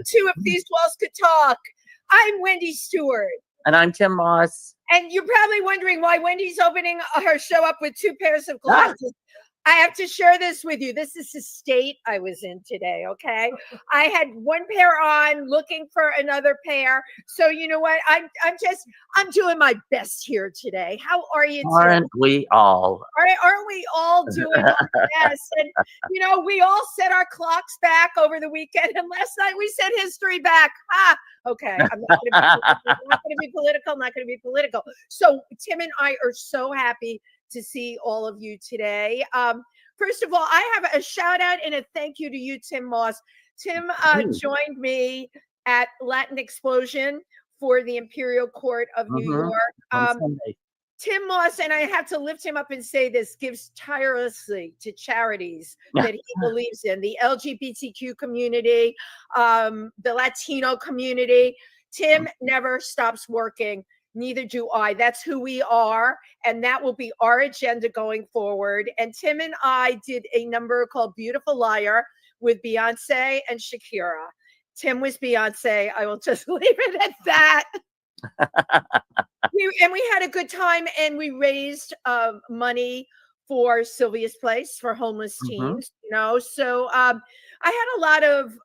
to If These Walls Could Talk. I'm Wendy Stuart. And I'm Tym Moss. And you're probably wondering why Wendy's opening her show up with 2 pairs of glasses. I have to share this with you. This is the state I was in today, okay? I had 1 pair on, looking for another pair. So you know what? I'm doing my best here today. How are you today? Aren't we all? Aren't we all doing our best? And you know, we all set our clocks back over the weekend, and last night we set history back. Okay, I'm not going to be political. So Tim and I are so happy to see all of you today. First of all, I have a shout out and a thank you to you, Tym Moss. Tim joined me at Latin Explosion for the Imperial Court of New York. Tym Moss, and I have to lift him up and say this, gives tirelessly to charities that he believes in, the LGBTQ community, the Latino community. Tim never stops working. Neither do I. That's who we are. And that will be our agenda going forward. And Tim and I did a number called Beautiful Liar with Beyonce and Shakira. Tim was Beyonce. I will just leave it at that. We had a good time, and we raised money for Sylvia's Place for homeless teens. You know, so I had a lot of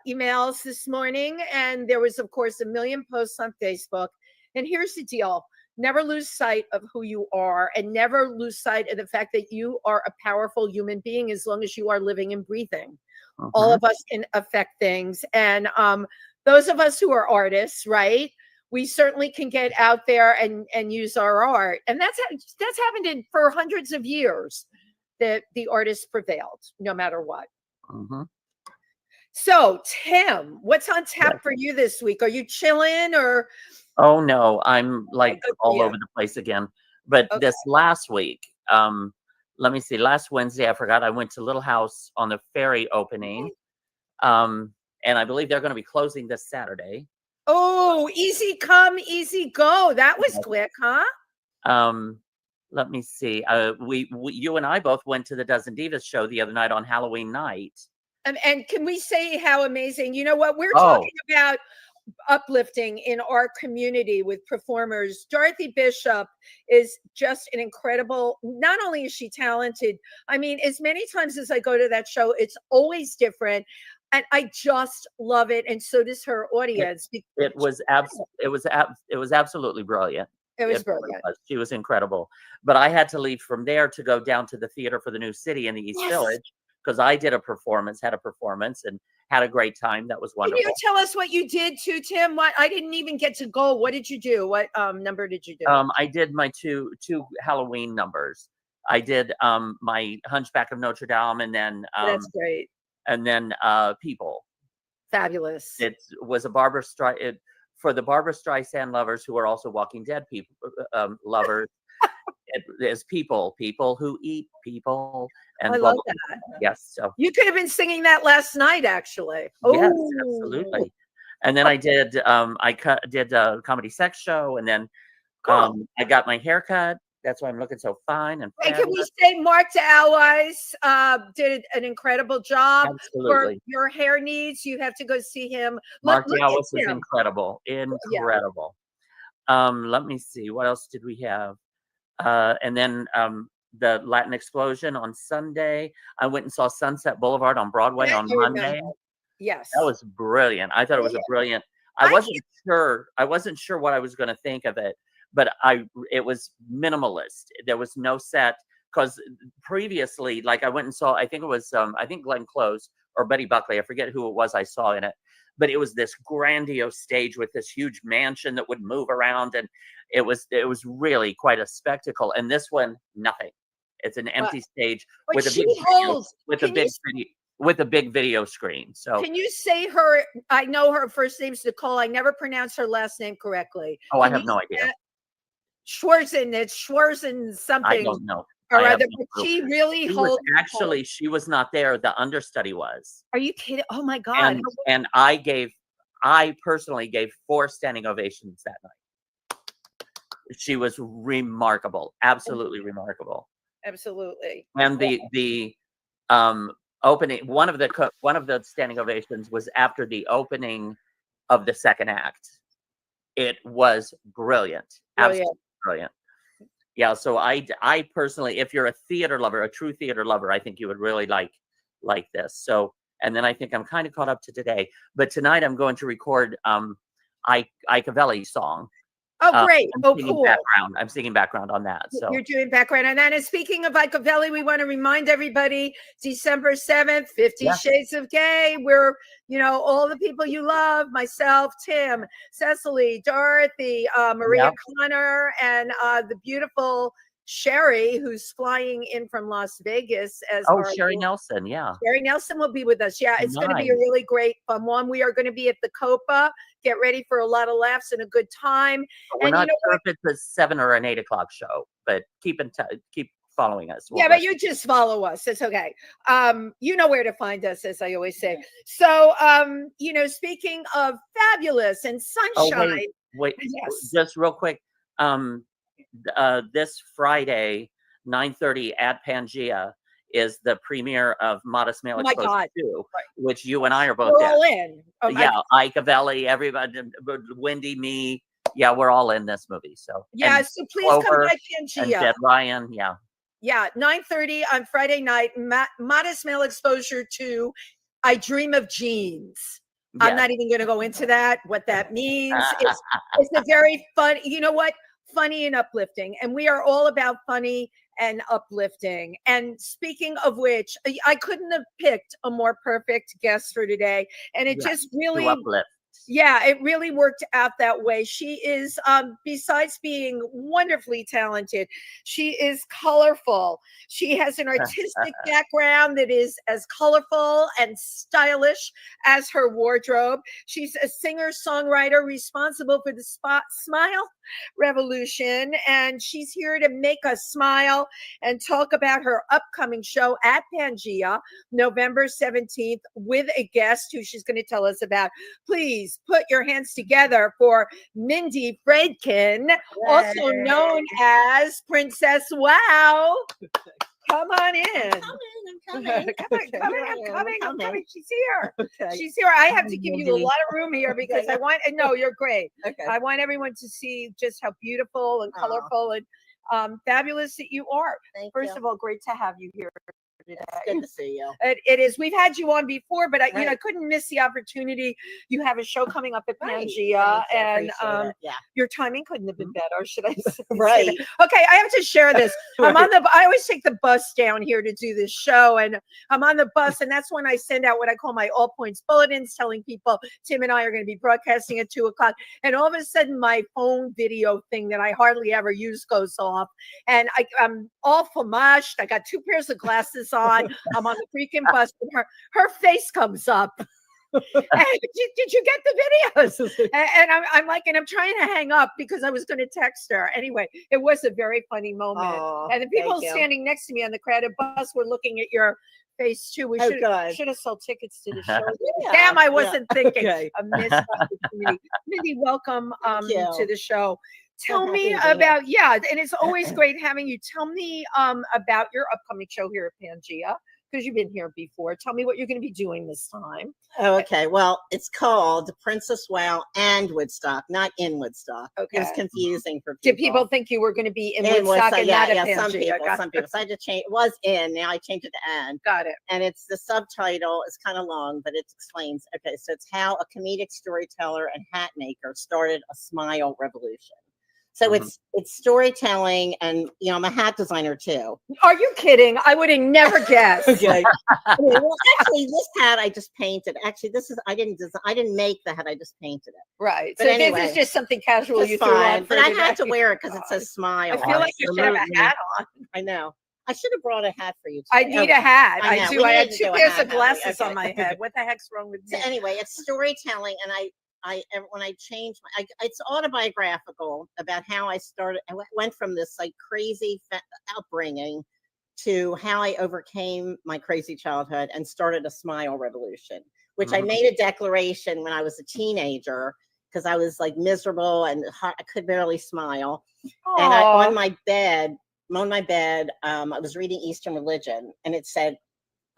emails this morning, and there was, of course, a million posts on Facebook. And here's the deal. Never lose sight of who you are, and never lose sight of the fact that you are a powerful human being as long as you are living and breathing. All of us can affect things. And those of us who are artists, right? We certainly can get out there and use our art. And that's happened for hundreds of years, that the artists prevailed no matter what. So, Tim, what's on tap for you this week? Are you chilling or... Oh no, I'm like all over the place again. But this last week, let me see, last Wednesday, I forgot, I went to Little House on the ferry opening. And I believe they're going to be closing this Saturday. Oh, easy come, easy go. That was quick, huh? Let me see. You and I both went to the Dozen Divas show the other night on Halloween night. And can we say how amazing, you know what, we're talking about uplifting in our community with performers. Dorothy Bishop is just an incredible, not only is she talented, I mean, as many times as I go to that show, it's always different. And I just love it, and so does her audience. It was absolutely brilliant. It was brilliant. She was incredible. But I had to leave from there to go down to the Theater for the New City in the East Village, because I had a performance, and had a great time. That was wonderful. Can you tell us what you did too, Tim? What, I didn't even get to go. What did you do? What number did you do? I did my two Halloween numbers. I did my Hunchback of Notre Dame, and then that's great. And then People. Fabulous. It was a Barbara Streisand, for the Barbara Streisand lovers who are also Walking Dead people lovers. It is people who eat people. And I love that. Yes. So you could have been singing that last night, actually. Yes, absolutely. And then I did did a comedy sex show, and then I got my hair cut. That's why I'm looking so fine and fabulous. And can we say Mark DeAlwise did an incredible job for your hair needs. You have to go see him. Mark DeAlwise is incredible. Incredible. Let me see. What else did we have? And then the Latin Explosion on Sunday. I went and saw Sunset Boulevard on Broadway on Monday. Yes. That was brilliant. I thought it was a brilliant. I wasn't sure what I was going to think of it. But it was minimalist. There was no set, because previously, like I went and saw, I think it was, I think Glenn Close or Betty Buckley, I forget who it was I saw in it, but it was this grandiose stage with this huge mansion that would move around, and it was really quite a spectacle. And this one, nothing. It's an empty stage with a big video screen. So can you say her? I know her first name's Nicole. I never pronounce her last name correctly. I have no idea. Schwarzen something. I don't know. Or other, but she really holds. Actually, she was not there. The understudy was. Are you kidding? Oh my God! And I personally gave 4 standing ovations that night. She was remarkable, absolutely remarkable. Absolutely. And the opening. One of the standing ovations was after the opening of the second act. It was brilliant. Absolutely brilliant. Yeah. So I personally, if you're a theater lover, a true theater lover, I think you would really like this. So, and then I think I'm kind of caught up to today. But tonight I'm going to record Icavelli's song. Oh, great. Cool. I'm singing background on that. So you're doing background on that. And speaking of Icavelli, we want to remind everybody, December 7th, 50 Shades of Gay. We're, all the people you love, myself, Tim, Cecily, Dorothy, Maria Connor, and the beautiful Sherry, who's flying in from Las Vegas as Sherry Nelson. Yeah. Sherry Nelson will be with us. Yeah, it's going to be a really great fun one. We are going to be at the Copa. Get ready for a lot of laughs and a good time. But we're not sure if it's a 7 or an 8 o'clock show, but keep following us. But you just follow us. It's okay. You know where to find us, as I always say. So, speaking of fabulous and sunshine. Wait, just real quick. This Friday, 9:30 at Pangea is the premiere of Modest Male Exposure 2, which you and I are both all in. Icavelli, everybody, Wendy, me. Yeah, we're all in this movie. So so please come by Pangea. And Dead Ryan, 9:30 on Friday night. Modest Male Exposure 2. I Dream of Jeans. I'm not even going to go into what that means. It's a very fun. You know what? Funny and uplifting, and we are all about funny and uplifting. And speaking of which, I couldn't have picked a more perfect guest for today, and it just really it really worked out that way. She is besides being wonderfully talented, she is colorful. She has an artistic background that is as colorful and stylish as her wardrobe. She's a singer-songwriter responsible for the Smile Revolution, and she's here to make us smile and talk about her upcoming show at Pangea, November 17th, with a guest who she's going to tell us about. Please put your hands together for Mindy Fredkin, also known as Princess Wow. Come on in. I'm coming. She's here. Okay. She's here. I have to give you a lot of room here because you're great. Okay. I want everyone to see just how beautiful and colorful and fabulous that you are. First of all, great to have you here today. It's good to see you. It is. We've had you on before, but I couldn't miss the opportunity. You have a show coming up at Pangea, and your timing couldn't have been better, should I say? Right. Okay, I have to share this. I always take the bus down here to do this show, and I'm on the bus, and that's when I send out what I call my all points bulletins, telling people Tim and I are going to be broadcasting at 2:00, and all of a sudden my phone video thing that I hardly ever use goes off, and I'm all famished. I got 2 pairs of glasses on. I'm on the freaking bus, and her face comes up. And, did you get the videos? And I'm like, and I'm trying to hang up because I was going to text her. Anyway, it was a very funny moment. And the people standing next to me on the crowded bus were looking at your face too. We should have sold tickets to the show. Damn, I wasn't thinking. A missed opportunity. Mindy, welcome to the show. Tell me about, and it's always great having you. Tell me about your upcoming show here at Pangea, because you've been here before. Tell me what you're going to be doing this time. Oh, okay. Well, it's called Princess Wow and Woodstock, not in Woodstock. Okay. It was confusing for people. Did people think you were going to be in Woodstock and not at Pangea? Some people. So I had to change. It was in. Now I changed it to and. Got it. And it's the subtitle is kind of long, but it explains. Okay, so it's how a comedic storyteller and hat maker started a smile revolution. So it's storytelling, and I'm a hat designer too. Are you kidding? I would have never guessed. Okay. Well, actually, this hat I just painted. Actually, I didn't make the hat. I just painted it. Right. But so anyway, this is just something casual you threw on. But I had to wear it because it says smile. I feel like you should have a hat on. I know. I should have brought a hat for you today. I need a hat. I do. I had 2 pairs of glasses on my head. What the heck's wrong with me? So anyway, it's storytelling, and when I changed it's autobiographical about how I started. I went from this like crazy upbringing to how I overcame my crazy childhood and started a smile revolution, which I made a declaration when I was a teenager because I was like miserable and I could barely smile. Aww. And on my bed, I was reading Eastern religion, and it said,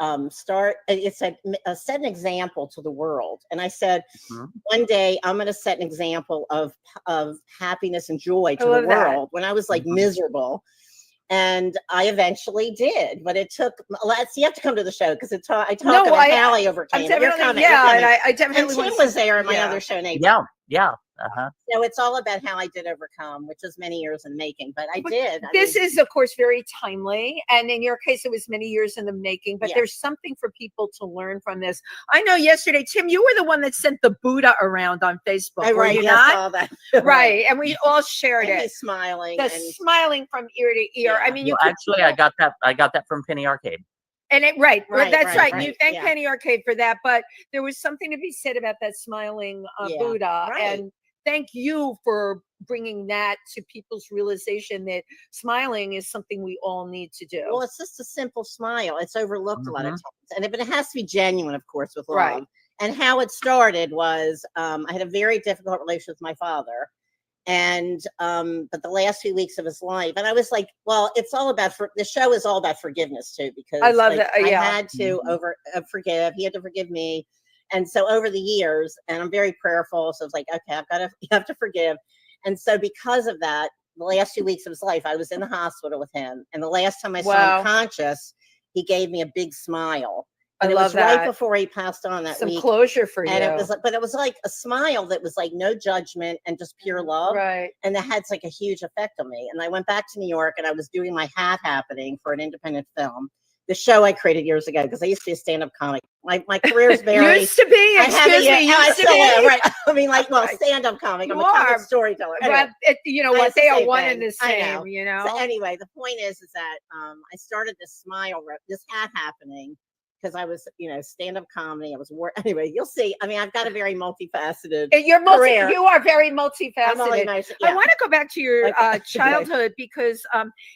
it said, set an example to the world. And I said, Mhm. one day I'm going to set an example of happiness and joy to the love that. world when I was like Mhm. miserable. And I eventually did, but it took. You have to come to the show because I talk about how I overcame it. You're coming. Yeah, you're coming. and I definitely And Tim was there in my yeah. other show in April. Yeah. Uh-huh. So it's all about how I did overcome, which was many years in making, but I did. This is, of course, very timely. And in your case, it was many years in the making, but there's something for people to learn from this. I know yesterday, Tim, you were the one that sent the Buddha around on Facebook. Were you not? Saw that. Right. And we all shared and it. He's smiling. Smiling from ear to ear. Yeah. I mean, I got that from Penny Arcade. And that's right. Right. You thank Penny Arcade for that, but there was something to be said about that smiling Buddha. Right. And thank you for bringing that to people's realization that smiling is something we all need to do. Well, it's just a simple smile. It's overlooked a lot of Mhm. times, but it has to be genuine, of course, with love. Right. And how it started was I had a very difficult relationship with my father, and but the last few weeks of his life, and I was like, well, it's all about the show is all about forgiveness too, because I love that. I had to Mhm. forgive. He had to forgive me. And so over the years, and I'm very prayerful, so I was like, okay, you have to forgive. And so because of that, the last 2 weeks of his life, I was in the hospital with him. And the last time I saw him conscious, he gave me a big smile. And it was right before he passed on that week. Some closure for you. And it was like a smile that was like no judgment and just pure love. Right. And that had like a huge effect on me. And I went back to New York and I was doing my hat happening for an independent film. The show I created years ago, because I used to be a stand-up comic. My career is very used to be. Excuse me. Used to be. Right. I mean, stand-up comic. I'm a comic storyteller. Anyway, but you know what? They are one and the same. You know. So anyway, the point is that I started this this hat happening because I was, stand-up comedy. I was anyway. You'll see. I mean, I've got a very multifaceted. Career. You are very multifaceted. Nice, I want to go back to your childhood because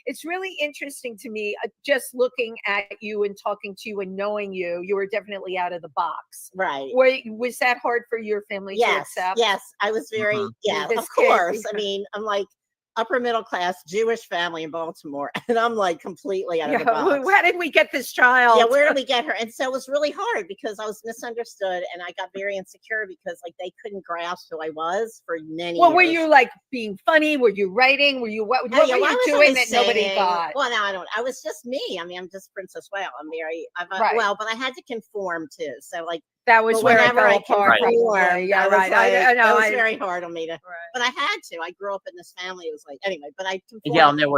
it's really interesting to me. Just looking at you and talking to you and knowing you, you were definitely out of the box. Right. Was that hard for your family to accept? Yes, I was very. Yeah, of course. I mean, I'm like upper middle class Jewish family in Baltimore, and I'm like completely out of the box. How did we get this child? Yeah, where did we get her? And so it was really hard because I was misunderstood, and I got very insecure because like they couldn't grasp who I was for many years. Were you like being funny? Were you writing? Were you what were you doing that nobody got? Well, no, I don't. I was just me. I mean, I'm just Princess Whale. I'm very well, but I had to conform too. So like. That was whenever I conformed. Yeah, right. I know. It was very hard on me to, but I had to. I grew up in this family. It was like anyway, but I conformed. Yeah, and there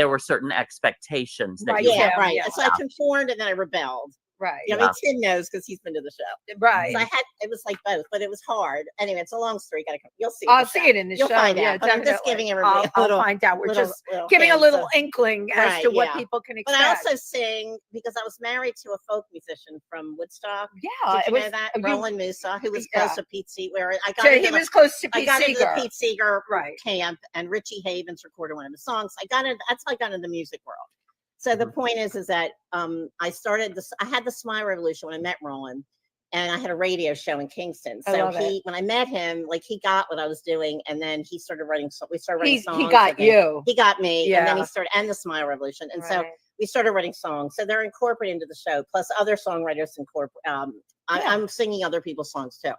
were certain expectations. That right. So I conformed and then I rebelled. Right. I mean, Tim knows because he's been to the show. Right. So it was like both, but it was hard. Anyway, it's a long story. You'll see. I'll see it in the show. You'll find out. But I'm just giving everybody I'll find out. We're just giving a little inkling as to what people can expect. But I also sing because I was married to a folk musician from Woodstock. Yeah. Did you know that? Roland Musa, who was close to Pete Seeger. He was close to Pete Seeger. I got into the Pete Seeger camp, and Richie Havens recorded one of the songs. That's how I got into the music world. So the point is that I started this. I had the Smile Revolution when I met Roland, and I had a radio show in Kingston. So when I met him, like he got what I was doing, and then he started writing. We started writing songs. He got you. He got me, and then he started and the Smile Revolution, and so we started writing songs. So they're incorporated into the show, plus other songwriters incorporate. I'm singing other people's songs too.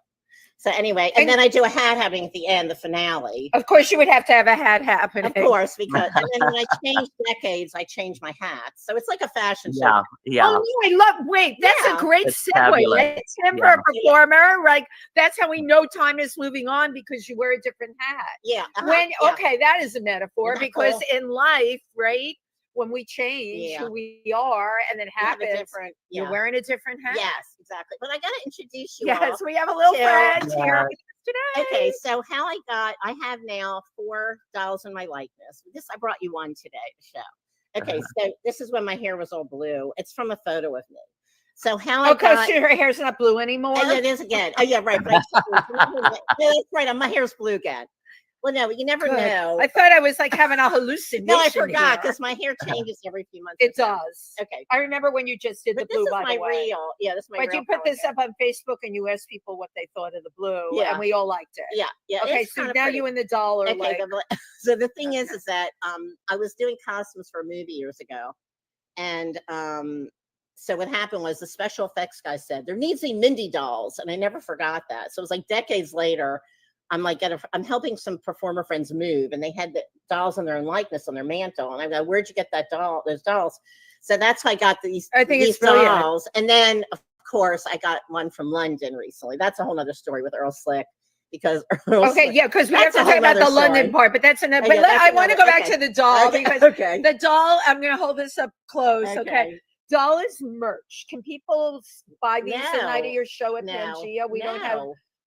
So anyway, and then I do a hat happening at the end, the finale. Of course, you would have to have a hat happening. Of course, because and then when I changed decades, I changed my hat. So it's like a fashion show. Yeah. Oh, that's a great segue. Right? Tim for a performer, like that's how we know time is moving on because you wear a different hat. Yeah. Okay, that is a metaphor because in life, right? When we change who we are and then happens, you're wearing a different hat. Yes, exactly. But I got to introduce you. Yes, we have a little friend here today. Okay, so how I have now 4 dolls in my likeness. I brought you one today to show. Okay, so this is when my hair was all blue. It's from a photo of me. So because her hair's not blue anymore. It is again. Oh yeah, right. But that's right. My hair's blue again. Well, no, you never know. I thought I was like having a hallucination. No, I forgot because my hair changes every few months. It does. Okay. I remember when you just did the blue, by the way. This is my real. But you put this up on Facebook and you asked people what they thought of the blue, and we all liked it. Yeah. Okay, so now you and the doll are so the thing is that I was doing costumes for a movie years ago, and so what happened was the special effects guy said there needs to be Mindy dolls, and I never forgot that. So it was like decades later. I'm like, I'm helping some performer friends move, and they had the dolls in their own likeness on their mantle. And I go, where'd you get those dolls? So that's how I got these dolls. And then, of course, I got one from London recently. That's a whole other story with Earl Slick. Because because we have to talk about the London part, but that's another. But I want to go back to the doll because the doll. I'm going to hold this up close. Okay. Doll is merch. Can people buy these the night of your show at Pangea?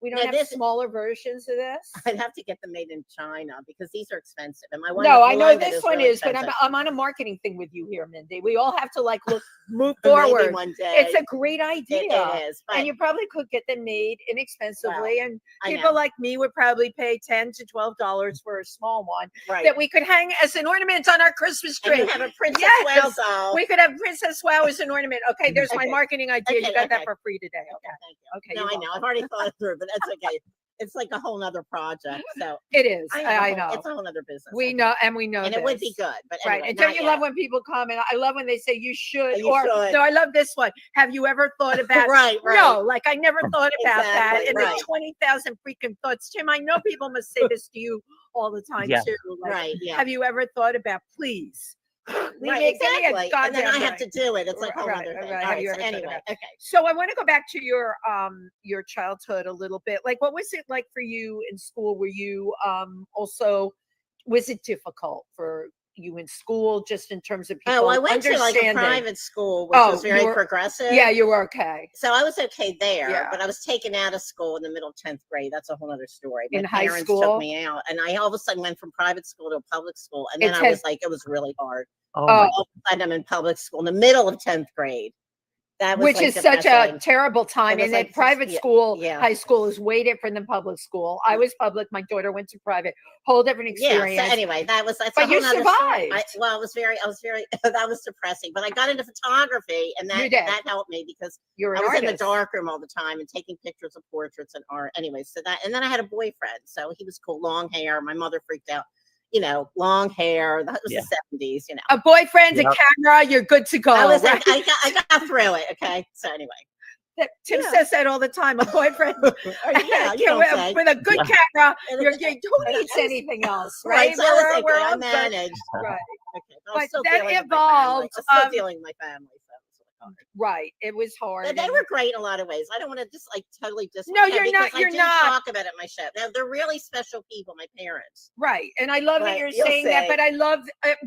We don't have smaller versions of this. I'd have to get them made in China because these are expensive. And my one, I know this one is, but I'm on a marketing thing with you here, Mindy. We all have to move forward. One day. It's a great idea. It is, and you probably could get them made inexpensively. And people like me would probably pay $10 to $12 for a small one that we could hang as an ornament on our Christmas tree. And you have a Princess Wow doll. We could have Princess Wow as an ornament. Okay, there's my marketing idea. You got that for free today. Okay, thank you. Okay, no, I know. I've already thought it through, but that's okay. It's like a whole nother project. So it is. I know. It's a whole other business. We know, and we know. And it would be good. But anyway, And don't you love when people comment? I love when they say you should. No, I love this one. Have you ever thought about No, like I never thought about that. And the 20,000 freaking thoughts. Tim, I know people must say this to you all the time too. Like, have you ever thought about please? Exactly. And then I have to do it. It's like a whole other thing. Anyway, okay. So I want to go back to your childhood a little bit. Like, what was it like for you in school? Were you was it difficult for you in school, just in terms of people? I went to like a private school, which was very progressive. Yeah, you were okay. So I was okay there, but I was taken out of school in the middle of 10th grade. That's a whole other story. My parents took me out, and I all of a sudden went from private school to a public school, and then I was like, it was really hard. All of a sudden I'm in public school in the middle of 10th grade. That was which is such a terrible time. And then private school, high school is way different than public school. I was public. My daughter went to private. Whole different experience. Yeah. So anyway, that's but you survived. I was very, that was depressing. But I got into photography, and that helped me because I was in the darkroom all the time and taking pictures of portraits and art. Anyway, and then I had a boyfriend, so he was cool, long hair. My mother freaked out. Long hair. That was the 70s, A boyfriend, a camera, you're good to go. I got through it. Okay. So anyway. Tim says that all the time. A boyfriend with a good camera, who needs anything else, right? So we're all managed. Right. Okay. But that evolved. I'm still dealing with my family. Right, it was hard. They were great in a lot of ways. I don't want to just totally No, you're not. You're not. Talk about it in my show. They're really special people. My parents. Right, and I love that you're saying that. But I love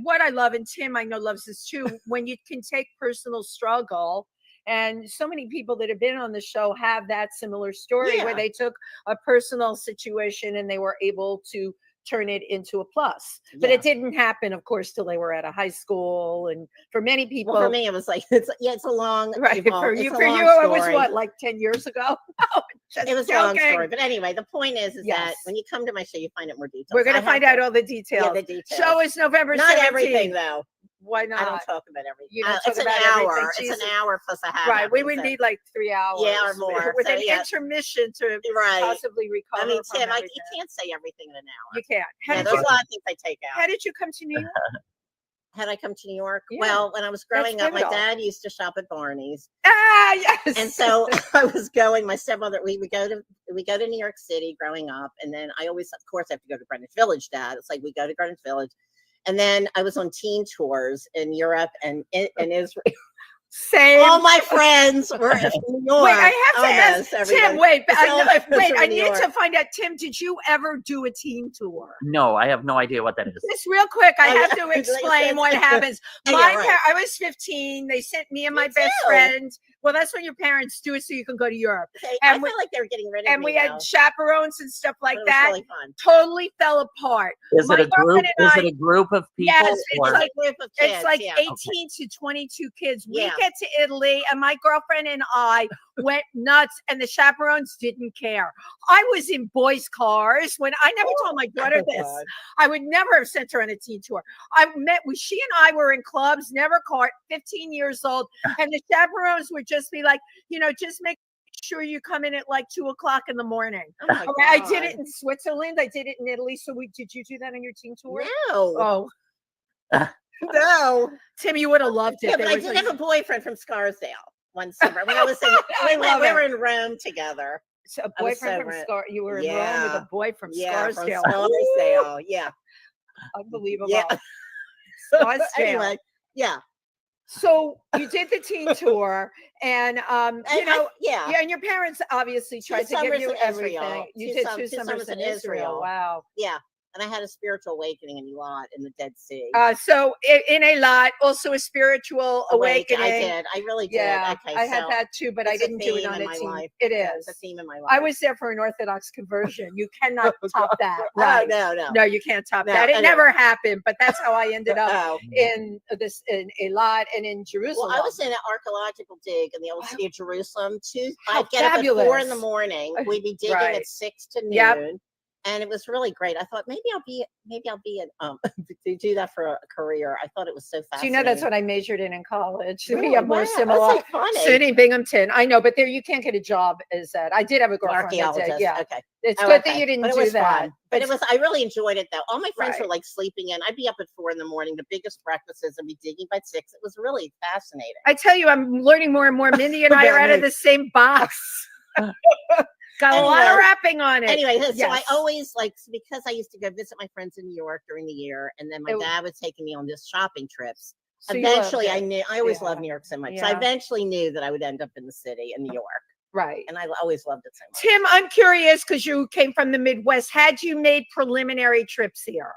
what I love, and Tim I know loves this too. When you can take personal struggle, and so many people that have been on the show have that similar story where they took a personal situation and they were able to turn it into a plus. But it didn't happen, of course, till they were at a high school. And for many people, for me, it was like it's a long For you, it was what, like 10 years ago? It was a long story. But anyway, the point is that when you come to my show, you find out more details. We're going to find out all the details. Yeah, the details. Show is November 17th. Not everything, though. Why not? I don't talk about everything. You don't it's talk an about hour. everything. It's an hour plus a half. Right. We would need like 3 hours. Yeah, or more. With an intermission to possibly recover. I mean, Tim, you can't say everything in an hour. You can't. There's a lot of things I take out. How did you come to New York? How did I come to New York? Well, when I was growing up, my dad used to shop at Barney's. Ah, yes. And so I was going. My stepmother, we go to New York City growing up, and then I always, of course, have to go to Greenwich Village. Dad, it's like we go to Greenwich Village. And then I was on teen tours in Europe and Israel. Same. All my friends were in New York. Wait, I have to ask Tim. Wait, I need to find out. Tim, did you ever do a teen tour? No, I have no idea what that is. Just real quick, I have to explain what happens. I was 15. They sent me and my best friend. Well, that's when your parents do it so you can go to Europe. Okay, I feel like they were getting rid of me. And we had chaperones and stuff like that. Really fun. Totally fell apart. Is it a group? Is it a group of people? Yes, it's like a group of kids. It's like 18 to 22 kids. We get to Italy, and my girlfriend and I went nuts, and the chaperones didn't care. I was in boys' cars when I never told my daughter this. I would never have sent her on a teen tour. She and I were in clubs, never caught, 15 years old, and the chaperones would just be like, just make sure you come in at like 2:00 in the morning. I did it in Switzerland. I did it in Italy. So did you do that on your teen tour? No. Oh. No. Tim, you would have loved it. Yeah, but I did have a boyfriend from Scarsdale one summer when I was in. we were in Rome together. So a boyfriend from Scar. You were in Rome with a boy from Scarsdale. From Scarsdale. Yeah. Unbelievable. Yeah. Scarsdale. Anyway, yeah. So you did the teen tour, and and your parents obviously tried to give you everything. You did two summers in Israel. Wow. Yeah. And I had a spiritual awakening in Eilat in the Dead Sea. So in Eilat, also a spiritual awakening. I did. I really did. Yeah, okay, I had that too, but I didn't do it on a team. Life. It yeah, is a theme in my life. I was there for an Orthodox conversion. You cannot top that. Right? No, you can't top that. It never happened, but that's how I ended up in Eilat and in Jerusalem. Well, I was in an archaeological dig in the old city of Jerusalem. I'd get up at 4 a.m. We'd be digging at 6 to noon. Yep. And it was really great. I thought maybe I'll be to do that for a career. I thought it was so fascinating. Do you know that's what I majored in college? Really? We have more similar. SUNY Binghamton. I know, but there you can't get a job as that. I did have a girlfriend. Archaeologist. Yeah. Okay. It's good that you didn't do that. Fun. But I really enjoyed it though. All my friends were like sleeping in. I'd be up at 4 a.m. The biggest breakfasts and be digging by 6. It was really fascinating. I tell you, I'm learning more and more. Mindy and I are out of the same box. Got a lot of wrapping on it. Anyway, so I always because I used to go visit my friends in New York during the year, and then my dad was taking me on just shopping trips. So eventually, I always loved New York so much. So I eventually knew that I would end up in the city in New York. Right. And I always loved it so much. Tim, I'm curious because you came from the Midwest. Had you made preliminary trips here?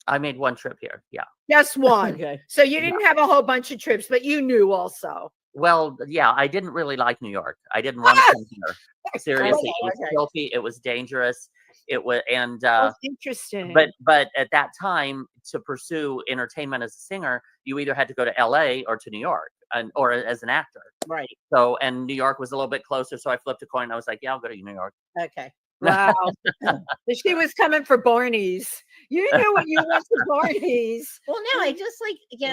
I made one trip here. Yeah. Just one. Okay. So you didn't have a whole bunch of trips, but you knew also. Well, yeah, I didn't really like New York. I didn't want to come here. Seriously, it was filthy. It was dangerous. It was, and interesting. But at that time, to pursue entertainment as a singer, you either had to go to LA or to New York, or as an actor. Right. So, and New York was a little bit closer, so I flipped a coin. I was like, yeah, I'll go to New York. Okay. Wow. She was coming for Barney's. You knew what you want for Barney's. Well, no, I just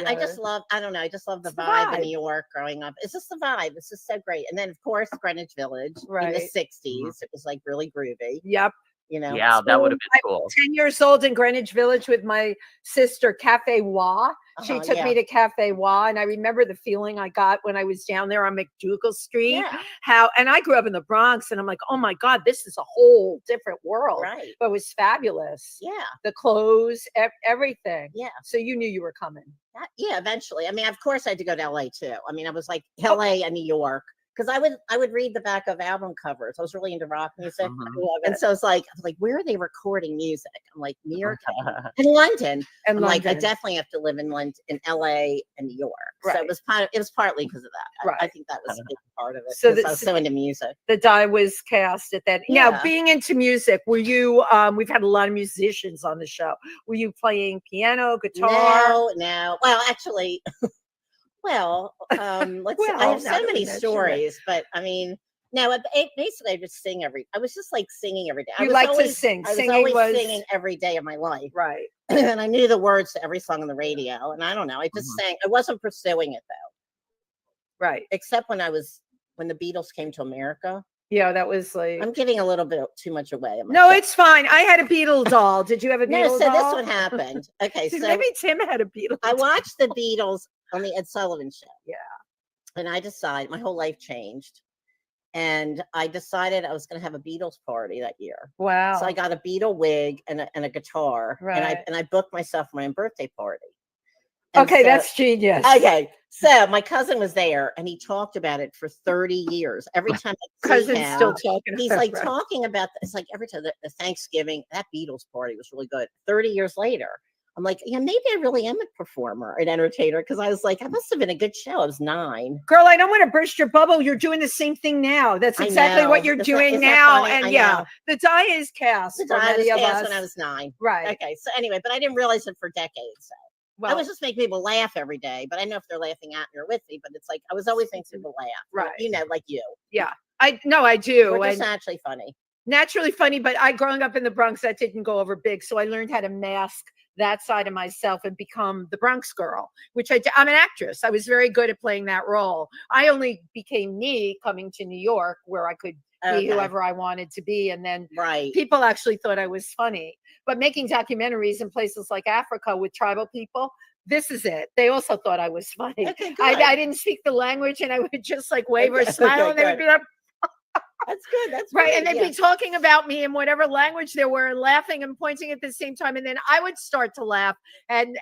I just love, I don't know, I just love the vibe in New York growing up. It's just the vibe. It's just so great. And then, of course, Greenwich Village in the 60s. It was like really groovy. Yep. You know? Yeah, that would have been cool. 10 years old in Greenwich Village with my sister, Cafe Wa. She took me to Cafe Wa, and I remember the feeling I got when I was down there on McDougal Street. Yeah. And I grew up in the Bronx, and I'm like, oh my God, this is a whole different world. Right. But it was fabulous. Yeah. The clothes, everything. Yeah. So you knew you were coming. Yeah, eventually. I mean, of course I had to go to LA too. I mean, I was like LA and New York. Because I would read the back of album covers. I was really into rock music, and so it's like, where are they recording music? I'm like, New York and London. And I'm like, I definitely have to live in London, in LA, and New York. Right. So it was partly because of that. Right. I think that was a big part of it. So I was so into music. The die was cast at that. Yeah. Now, being into music, were you? We've had a lot of musicians on the show. Were you playing piano, guitar? No. Well, actually. Well, let's see. I have so many stories, but I mean, no, basically I just sing I was just like singing every day. You like to sing. I was always singing every day of my life. Right. And I knew the words to every song on the radio. And I don't know, I just sang. I wasn't pursuing it though. Right. Except when the Beatles came to America. Yeah, that was like. I'm giving a little bit too much away. No, it's fine. I had a Beatles doll. Did you have a Beatles doll? So this what happened. Okay, so maybe Tim had a Beatles. I watched the Beatles on the Ed Sullivan Show. Yeah. And I decided my whole life changed. And I decided I was going to have a Beatles party that year. Wow. So I got a Beatle wig and a guitar. Right. And I booked myself my own birthday party. And okay, that's genius. Okay. So my cousin was there and he talked about it for 30 years. Every time cousin's still talking. He's like talking about it's like every time the Thanksgiving, that Beatles party was really good. 30 years later. I'm like, yeah, maybe I really am a performer, an entertainer, because I was like, I must have been a good show. I was 9. Girl, I don't want to burst your bubble. You're doing the same thing now. That's exactly what you're doing now. And the die is cast. The die was cast when I was 9. Right. Okay. So anyway, but I didn't realize it for decades. So. Well, I was just making people laugh every day, but I know if they're laughing at me or with me, but it's like, I was always making people laugh. Right. Like you. Yeah. I do. We're just actually funny. naturally funny, but growing up in the Bronx, that didn't go over big. So I learned how to mask that side of myself and become the Bronx girl, which I'm an actress. I was very good at playing that role. I only became me coming to New York, where I could be whoever I wanted to be. And then people actually thought I was funny. But making documentaries in places like Africa with tribal people, this is it. They also thought I was funny. Okay, I didn't speak the language, and I would just like wave or smile, and they would be like, that's good. That's right. And they'd be talking about me in whatever language they were, and laughing and pointing at the same time. And then I would start to laugh, and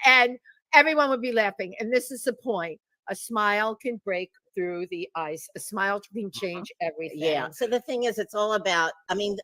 everyone would be laughing. And this is the point. A smile can break through the ice. A smile can change everything. Yeah. So the thing is, it's all about, I mean,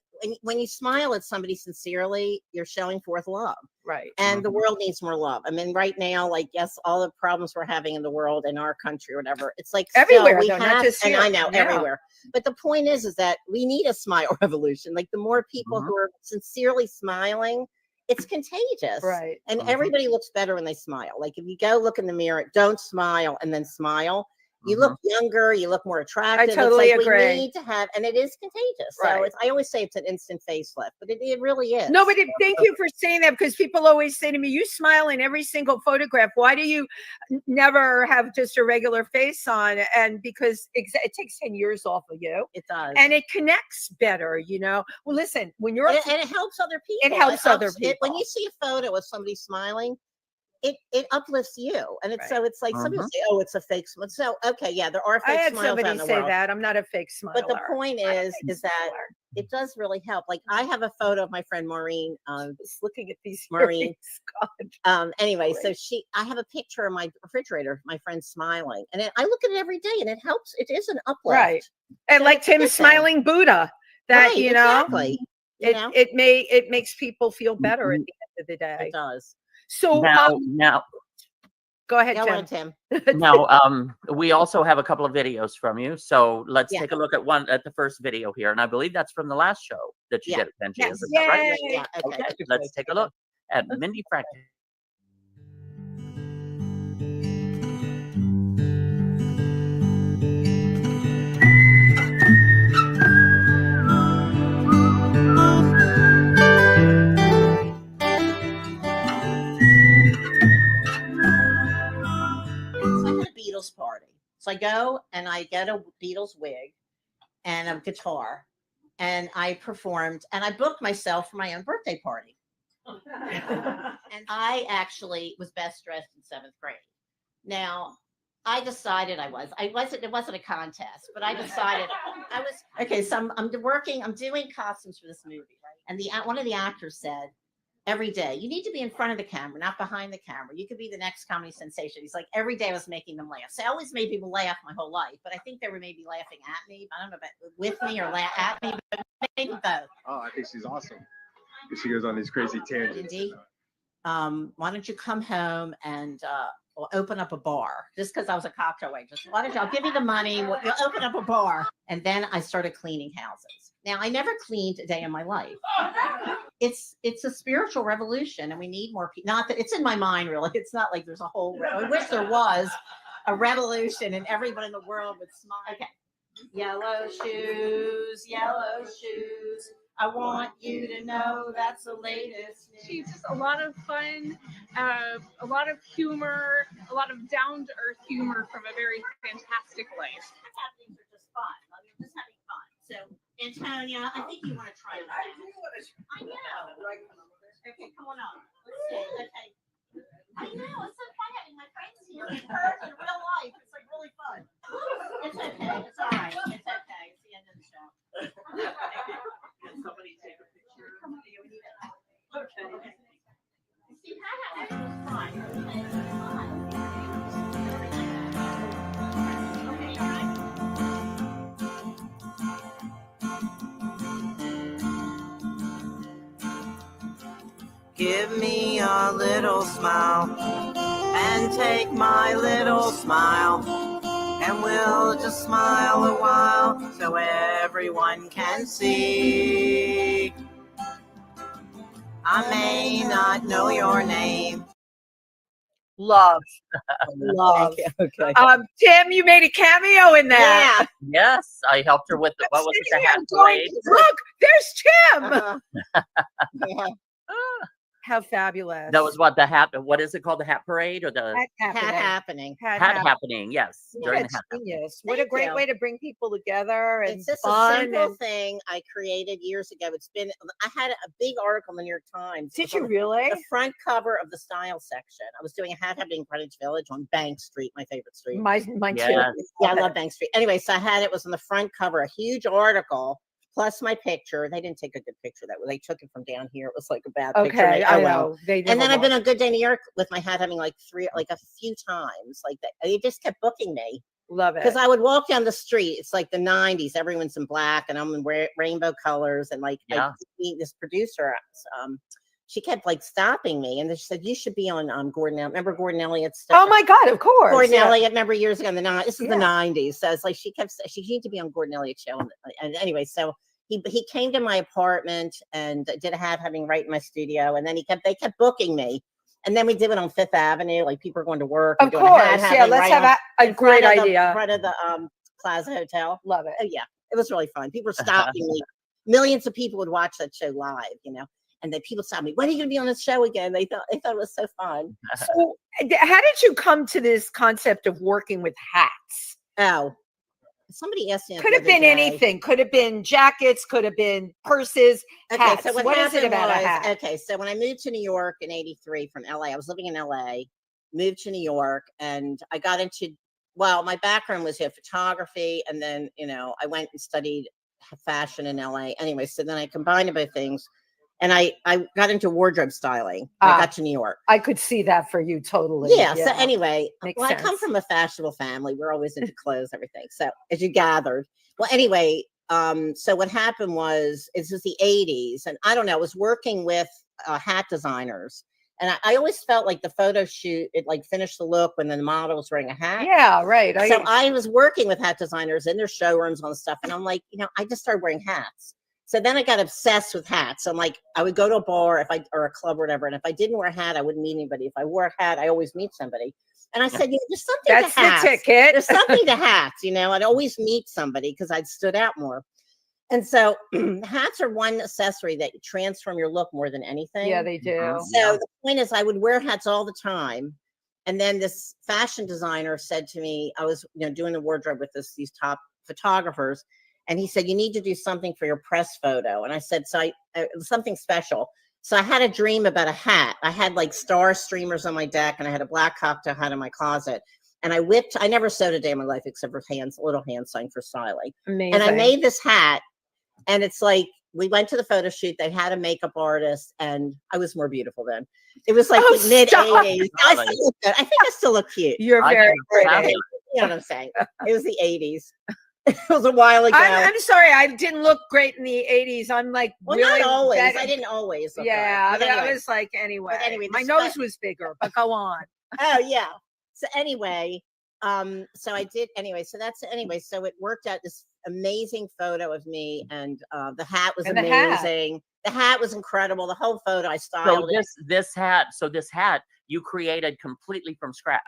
when you smile at somebody sincerely, you're showing forth love. Right. And the world needs more love. I mean, right now, like, yes, all the problems we're having in the world, in our country, or whatever, it's like everywhere, we though, have, not just and here. I know everywhere. But the point is that we need a smile revolution. Like, the more people who are sincerely smiling, it's contagious. Right. And everybody looks better when they smile. Like, if you go look in the mirror, don't smile and then smile. You look younger, you look more attractive. I totally it's like agree. We need to have, and it is contagious. So I always say it's an instant facelift, but it really is. No, but thank you for saying that, because people always say to me, you smile in every single photograph. Why do you never have just a regular face on? And because it takes 10 years off of you. It does. And it connects better, you know. Well, listen, when you're... And it helps other people. It helps other people. When you see a photo of somebody smiling, it uplifts you, and it's so it's like some people say, oh, it's a fake smile. So there are fake I had smiles somebody out in the say world. that I'm not a fake smiler. But the point is that it does really help. Like, I have a photo of my friend Maureen. Just looking at these Maureen. Anyway, Great. so I have a picture of my refrigerator of my friend smiling, and I look at it every day, and it helps. It is an uplift, right? And so like Tim's smiling Buddha, that you know, exactly. It makes people feel better at the end of the day. It does. So now, go ahead, Tim. Now, we also have a couple of videos from you. So let's take a look at the first video here, and I believe that's from the last show that you did at Pangea. Is that right? Yeah. Okay. Let's take a look at Mindy Frank. Party. So I go and I get a Beatles wig and a guitar, and I performed, and I booked myself for my own birthday party. And I actually was best dressed in 7th grade. Now, I decided it wasn't a contest, but I decided I was okay. So I'm doing costumes for this movie, right? And one of the actors said, every day, you need to be in front of the camera, not behind the camera. You could be the next comedy sensation. He's like, every day I was making them laugh. So I always made people laugh my whole life, but I think they were maybe laughing at me. I don't know about with me or at me, but maybe both. Oh, I think she's awesome. She goes on these crazy tangents. Indeed. Why don't you come home and open up a bar? Just because I was a cocktail waitress. Why don't you? I'll give you the money. You'll open up a bar. And then I started cleaning houses. Now, I never cleaned a day in my life. It's a spiritual revolution, and we need more people. Not that it's in my mind, really. It's not like there's a whole. I wish there was a revolution, and everyone in the world would smile. Okay, yellow shoes. I want you to know that's the latest. She's just a lot of fun, a lot of humor, a lot of down-to-earth humor from a very fantastic place. That's how things are just fun. We're just having fun. So, Antonia, I think you want to try that. I know. Okay, come on up. Let's see. Okay. I know. It's so fun having my friends here in person in real life. It's like really fun. It's okay. It's all right. It's okay. It's the end of the show. Can somebody take a picture? Okay. See, that was Give me a little smile and take my little smile, and we'll just smile a while so everyone can see. I may not know your name, Love. Thank you. Okay. Tim, you made a cameo in that. Yeah. Yes, I helped her with the, what was it, the Sitting hat here going, parade? look, there's Tim. Yeah. How fabulous. That was what the hat. What is it called? The hat parade or the Hat Hat happening. hat happening. happening? Yes, during the That's hat. genius. What a Thank great you. way to bring people together and It's just a fun. simple And thing I created years ago. I had a big article in the New York Times. It did was you on really? the front cover of the style section? I was doing a hat happening in Greenwich Village on Bank Street, my favorite street. Mine too. Yes. Yeah, I love Bank Street. Anyway, so it was on the front cover, a huge article, plus my picture. They didn't take a good picture that way. They took it from down here. It was like a bad picture. Okay, Oh, I well. know. They And then I've been never on Good Day New York with my hat having like a few times. Like that. They just kept booking me love it. because I would walk down the street. It's like the 90s. Everyone's in black and I'm in rainbow colors. And like Yeah. I meet this producer, she kept like stopping me and she said, you should be on Gordon Elliott. Remember Gordon Elliott's stuff? Oh my God, of course. Gordon yeah. Elliott, remember years ago in the this is the Yeah. 90s. So it's like she needed to be on Gordon Elliott's show. And anyway, so he came to my apartment and did a hat having right in my studio. And then they kept booking me. And then we did it on Fifth Avenue. Like people were going to work. Of and doing a hat course. Yeah, having let's right have a in great front of idea. In front of the Plaza Hotel. Love it. Oh yeah, it was really fun. People were stopping me. Millions of people would watch that show live, and then people stopped me. When are you going to be on the show again? They thought it was so fun. So, how did you come to this concept of working with hats? Oh, somebody asked me. Could have been anything. Could have been jackets. Could have been purses. Okay, hats. so what is it about a hat? Okay, so when I moved to New York in '83 from LA, I was living in LA, moved to New York, and I got into. Well, my background was photography, and then I went and studied fashion in LA. Anyway, so then I combined both things, and I got into wardrobe styling. I got to New York. I could see that for you totally. Yeah. So anyway, Makes I come sense. from a fashionable family. We're always into clothes, everything. So as you gathered, well, anyway, so what happened was this was the '80s, and I don't know. I was working with hat designers. And I always felt like the photo shoot, it like finished the look when the model was wearing a hat. Yeah, right. So I was working with hat designers in their showrooms on stuff. And I'm like, I just started wearing hats. So then I got obsessed with hats. I'm like, I would go to a bar or a club or whatever. And if I didn't wear a hat, I wouldn't meet anybody. If I wore a hat, I always meet somebody. And I said, there's something That's to hats. the ticket. There's something to hats. I'd always meet somebody because I'd stood out more. And so hats are one accessory that transform your look more than anything. Yeah, they do. So the point is I would wear hats all the time. And then this fashion designer said to me, I was doing the wardrobe with these top photographers. And he said, you need to do something for your press photo. And I said, it was something special. So I had a dream about a hat. I had like star streamers on my deck and I had a black cocktail hat in my closet. And I never sewed a day in my life except for little hand sewing for styling. Amazing. And I made this hat. And it's like, we went to the photo shoot. They had a makeup artist, and I was more beautiful then. It was like the mid '80s. I still look good. I think I still look cute. You're very pretty. You know what I'm saying? It was the '80s. It was a while ago. I'm sorry, I didn't look great in the '80s. I'm like, well, really not always. better. I didn't always. Look Yeah, good. I was like, anyway. My nose was bigger, but go on. Oh yeah. So anyway, so I did anyway. So So it worked out this amazing photo of me, and the hat was amazing. The hat was incredible. The whole photo I styled. So this hat you created completely from scratch.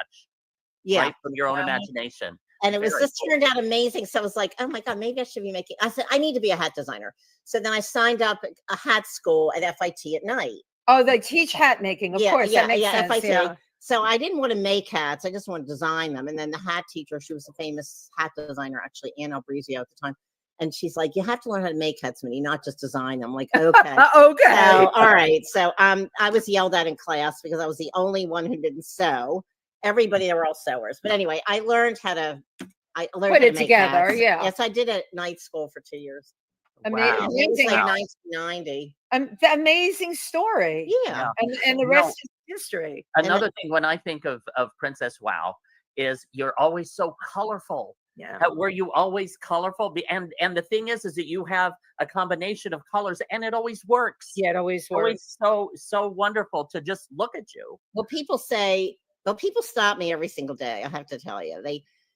Yeah, right? From your own imagination. And it was just turned out amazing. So I was like, oh my God, maybe I should be making. I said, I need to be a hat designer. So then I signed up at a hat school at FIT at night. Oh, they teach hat making, of course. That makes sense. FIT. Yeah. So I didn't want to make hats. I just wanted to design them. And then the hat teacher, she was a famous hat designer, actually, Ann Albrizio at the time. And she's like, you have to learn how to make hats, Minnie, not just design them. I'm like, okay. Okay. So, all right. So I was yelled at in class because I was the only one who didn't sew. Everybody, they were all sewers. But anyway, I learned how to put it together. Hats. Yeah. Yes, I did it at night school for 2 years. Wow. It was like Wow. 1990. The amazing story. Yeah. And the rest is history. Another thing when I think of Princess Wow is you're always so colorful. Yeah. Were you always colorful? And the thing is that you have a combination of colors and it always works. Yeah, it always works. Always so wonderful to just look at you. Well, people stop me every single day. I have to tell you,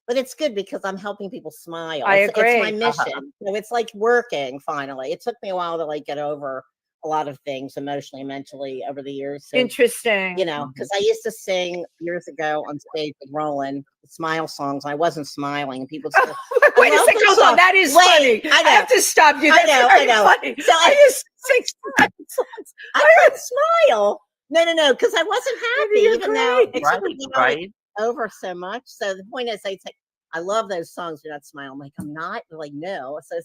but it's good because I'm helping people smile. I agree. It's my mission. So it's like working finally. It took me a while to like get over a lot of things emotionally and mentally over the years. So, Interesting. you know, because I used to sing years ago on stage with Roland smile songs. I wasn't smiling, and people said, Wait a love second, this hold on. song. That is Wait, funny. I know. have to stop you. I That's know, very I know. funny. So I used to sing songs. I couldn't smile. No, because I wasn't happy, You're even though great. it Right, took me right. over so much. So the point is, they say, I love those songs. You're not smiling. I'm like, I'm not. They're like, no. So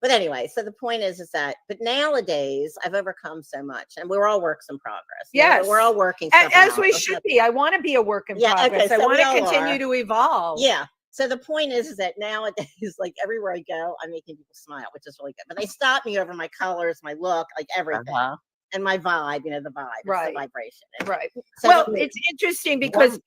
anyway, so the point is that, but nowadays I've overcome so much, and we're all works in progress. You know, Yes. we're all working. As we should be. I want to be a work in progress. so I want we to all continue are. to evolve. Yeah. So the point is that nowadays, like everywhere I go, I'm making people smile, which is really good. But they stop me over my colors, my look, like everything, and my vibe. You know, the vibe, Right. it's the vibration. Right. So Well, it's interesting because,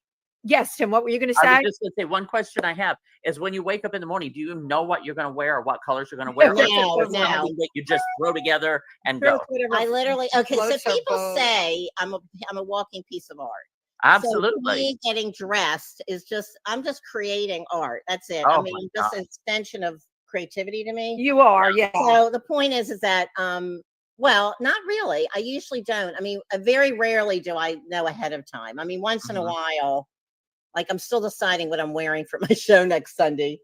yes, Tim, what were you going to say? I was just going to say, one question I have is, when you wake up in the morning, do you know what you're going to wear or what colors you're going to wear? Or is it No, just something that you just throw together and go? I literally, okay, so floats our people boat. say I'm a walking piece of art. Absolutely. So to me, getting dressed is I'm just creating art. That's it. Oh I mean, my just God. an extension of creativity to me. You are, yeah. So the point is that, well, not really. I usually don't. I mean, very rarely do I know ahead of time. I mean, once in a while, like I'm still deciding what I'm wearing for my show next Sunday.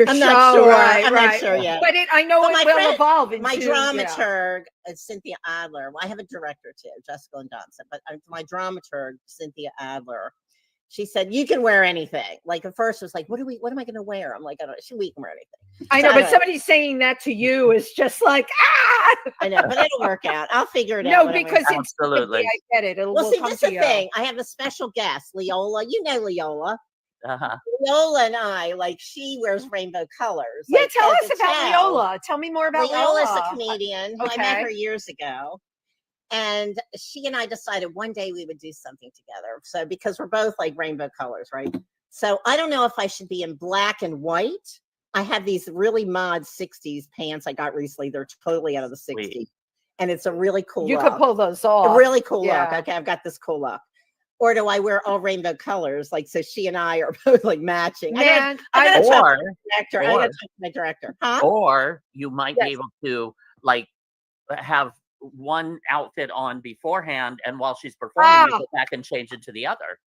I'm not sure. Right, I'm right. not sure yet. But I know But it my will friend- evolve. My into, dramaturg is Cynthia Adler. Well, I have a director too, Jessica and Johnson, but my dramaturg, Cynthia Adler, she said, you can wear anything. Like at first it was like, what am I going to wear? I'm like, I don't know. We can wear anything. I So know, but don't somebody saying that to you is just like, ah! I know, but it'll work out. I'll figure it out. No, whatever. because it's Absolutely. I get it. Well, will see, come this to is the you. thing. I have a special guest, Leola. You know Leola. Uh-huh. Leola and I, like, she wears rainbow colors. Yeah, like, tell as us a about child. Leola. Tell me more about Leola's Leola. a comedian who I met Okay. her years ago. And she and I decided one day we would do something together. So because we're both like rainbow colors, right? So I don't know if I should be in black and white. I have these really mod 60s pants I got recently. They're totally out of the 60s. Sweet. And it's a really cool You look. could pull those A off. really cool look. Yeah. Okay, I've got this cool look. Or do I wear all rainbow colors? Like, so she and I are both like matching. Man, I gotta talk Or, to my director. I gotta talk to my director. Huh? or you might Yes. be able to like have one outfit on beforehand, and while she's performing, you go back and change it to the other.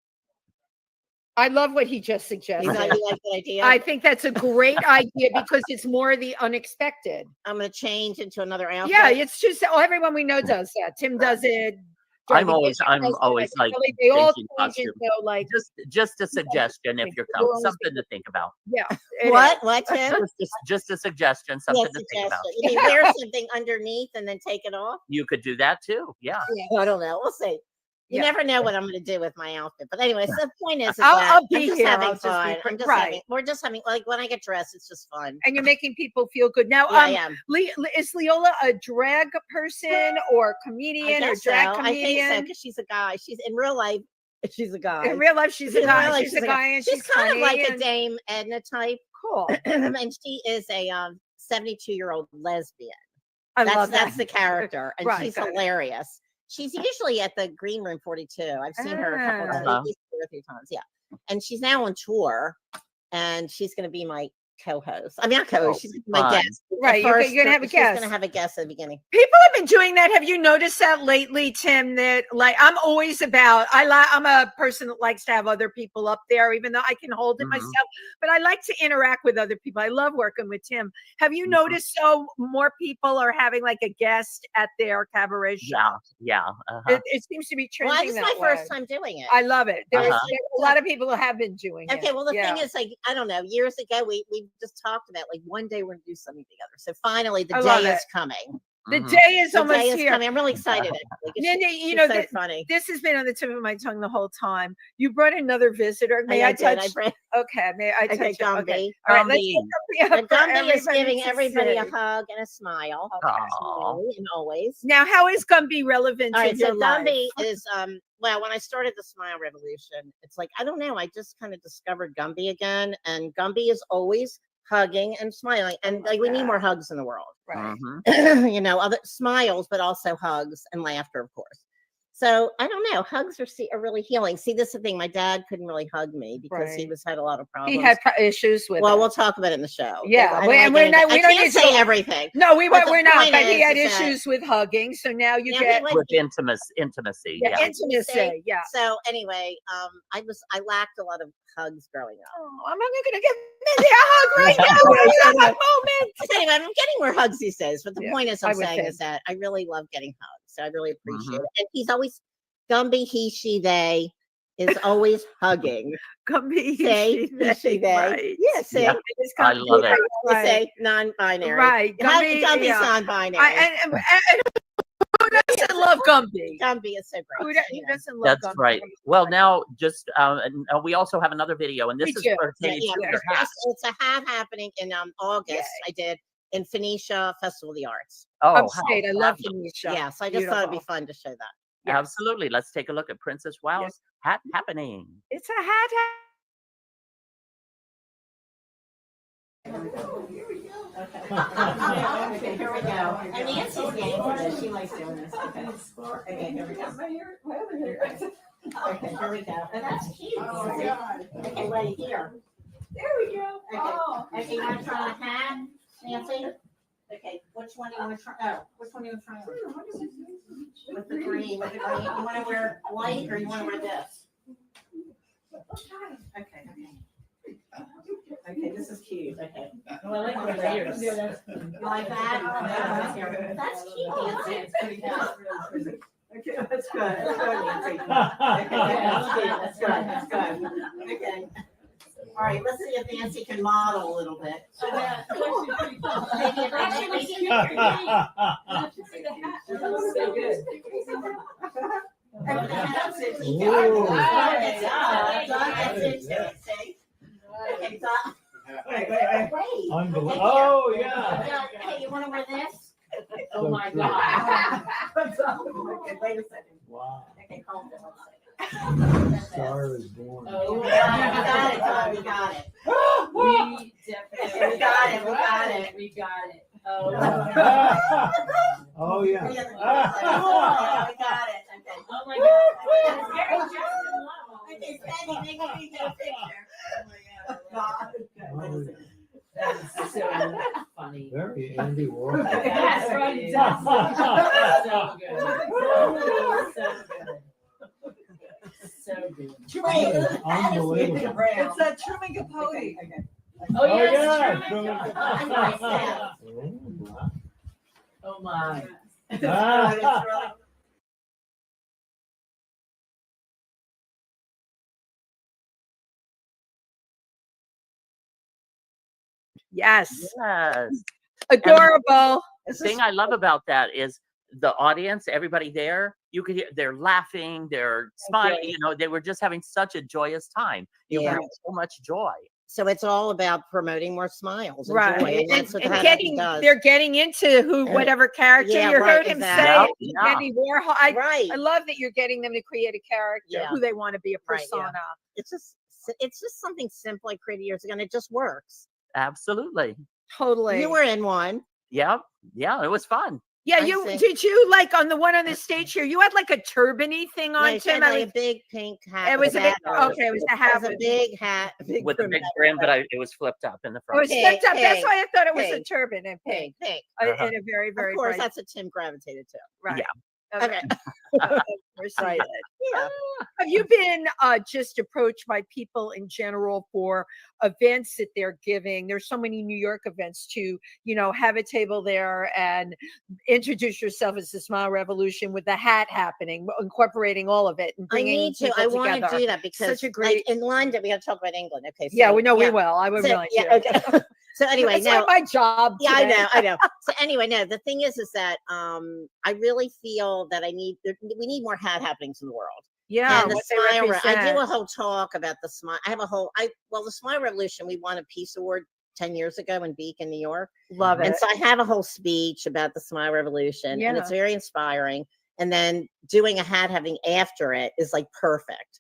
I love what he just You suggested. like the idea? I think that's a great idea because it's more the unexpected. I'm gonna change into another outfit. Yeah, it's just everyone we know does that. Tim does it. I'm Johnny always Bishop does it. like Really, they all changing change costumes. into like Just a suggestion if you're We're always something to think about. yeah. it What? is. What, Tim? Just a suggestion, something Yes, to think about. suggestion. You wear something underneath and then take it off? You could do that too. Yeah. I don't know. We'll see. You Yeah. never know what I'm going to do with my outfit. But anyway, so the point is, I'll be I'm just here. having I'll just be fun. pre- I'm just right. having, we're just having, like, when I get dressed, it's just fun. And you're making people feel good. Now, Yeah, I am. Is Leola a drag person or comedian or guess drag so. comedian? I think so, because she's a guy. She's in real life. She's a guy. In real life, she's a In real guy. life, She's a guy, and she's kind of funny like a and Dame Edna type. cool. And she is a 72-year-old lesbian. I love that. That's the character, and Right, she's got it. hilarious. She's usually at the Green Room 42. I've seen her a couple of times, Ah. at least 2 or 3 times. Yeah, and she's now on tour, and she's going to be my co-host. I mean, not co-host. Oh, she's my fun. guest. Right, you're gonna have a She's guest. going to have a guest at the beginning. People have been doing that. Have you noticed that lately, Tim? That like I'm always about. I'm a person that likes to have other people up there, even though I can hold it Mhm. myself. But I like to interact with other people. I love working with Tim. Have you Mhm. noticed more people are having like a guest at their cabaret show? Yeah. Uh-huh. It seems to be Well, trending this is that my way. first time doing it. I love it. There's Uh-huh. a lot of people have been doing it. Okay, well, the Yeah. thing is, like, I don't know, years ago, we just talked about, like, one day we're going to do something together. So finally, the I love day it. is coming. The Mhm. day is The almost day is here. coming. I'm really excited. Actually, 'cause Mindy, she's you know, so funny. this has been on the tip of my tongue the whole time. You brought another visitor. May I did. touch? bring, Okay, may I touch? okay, it? Gumby. Okay. All right, let's Gumby. get Gumby up And for Gumby is everybody giving to everybody a see. hug and a smile. Aw. And always. Now, how is Gumby relevant All to right, your so life? Gumby is well, when I started the Smile Revolution, it's like, I don't know, I just kind of discovered Gumby again, and Gumby is always hugging and smiling, and like we need more hugs in the world. Right. Mhm. You know, other smiles, but also hugs and laughter, of course. So I don't know. Hugs are really healing. See, this is the thing. My dad couldn't really hug me because he Right. had a lot of problems. He had issues with Well, it. we'll talk about it in the show. Yeah, I and don't we don't can't need say to. everything. No, we're not. point But he had is that- issues with hugging, so now you Yeah, get With intimacy. yeah, Yeah. intimacy. Yeah. So anyway, I lacked a lot of hugs growing up. Oh, I'm not going to give Mindy a hug right now. It's not my moment. So anyway, I'm getting more hugs these days. But the Yeah, point is, I I'm would saying think. is that I really love getting hugs. So I really appreciate Mhm. it. And he's always Gumby, he, she, they is always hugging. Come be Say, he, she, they. Right. Yeah, see, Yeah, It's I Gumby, love it. we right. say non-binary. Right. Gumby, Gumby's yeah. non-binary. And who doesn't love Gumby? Gumby is so great. Who doesn't love That's Gumby? right. Well, now just we also have another video, and this We is do. pertaining Yeah, to yeah, your hat. it's a hat happening in August. I did in Phoenicia Festival of the Arts. Oh, Upstate. I love fabulous. Phoenicia. Yeah, so I just thought it'd be Beautiful. fun to show that. Yes. Absolutely. Let's take a look at Princess Wow's hat happening. It's a hat. Okay, here we go. And Nancy's game for this. She likes doing this. Okay, here we go. Okay, here we go. And that's cute. Okay, wait, here. There we go. Okay. Okay, you want to try on a hat, Nancy? Okay, which one do you want to try? Oh, which one do you want to try on? With the green, with the green. You want to wear white or you want to wear this? Okay, okay. Okay, this is cute. Okay. Oh, I like the layers. You like that? That's cute, Nancy. Okay, that's good. That's good, Nancy. Okay, that's good. That's good. Okay. All right, let's see if Nancy can model a little bit. Wait. Unbelievable. Oh, yeah. Hey, you want to wear this? Oh, my God. Okay, wait a second. Wow. Okay, hold on 1 second. Star is born. Oh, we got it, Tom, we got it. We definitely We got it, we got it. We got it. Oh, Oh, yeah. we got it. Okay. Oh my God. It's very Justin level. Okay, Sandy, make sure you get a picture. Oh my God. Okay, wait a second. That's so funny. Very Andy Warhol. That's right. it does. So good. So good. Unbelievable. It's that Truman Capote. Okay. Oh, yes, yeah. Truman Capote. Capote. Oh my. Yes. Yes. Adorable. The thing I love about that is the audience, everybody there, you could hear they're laughing, they're smiling, you know, they were just having such a joyous time. You Yeah. bring so much joy. So it's all about promoting more smiles and Right. joy, and that's what And Hat getting, does. they're getting into whatever character Yeah, you right, heard him exactly. say. Yeah. Andy Warhol. I Right. love that you're getting them to create a character Yeah. who they want to be a Right, yeah. persona. It's just something simple I created years ago, and it just works. Absolutely. Totally. You were in one. Yeah. Yeah. It was fun. Yeah, I see. did you like on the one on the stage here? You had like a turban-y thing on, Like, Tim. had like a big pink hat. It was with a big. hat on it. Okay, it was a It hat was a with. big hat, big With the brim big hat. brim, but it was flipped up in the It front. was Pink, flipped up. That's pink, why I thought it was a pink. turban and pink. Pink. Uh-huh. In a very, very Of course, bright. that's what Tim gravitated to. Right. Yeah. Okay. Of course he Right. did. Yeah. Have you been just approached by people in general for events that they're giving? There's so many New York events to, have a table there and introduce yourself as the Smile Revolution with the hat happening, incorporating all of it and I bringing need to. people I want together. to do that because, Such a great. like in London, we got to talk about England. Okay. Yeah, so, we know we will. I would So, really. yeah. Okay. So anyway, That's now not my job. Yeah, today. I know. So anyway, no, the thing is that I really feel that we need more hat happenings in the world. Yeah, And the what they smile, I do represent. a whole talk about the smile. I have the Smile Revolution, we won a Peace Award 10 years ago in Beacon, New York. Love And it. so I have a whole speech about the Smile Revolution, and it's Yeah. very inspiring. And then doing a hat having after it is like perfect.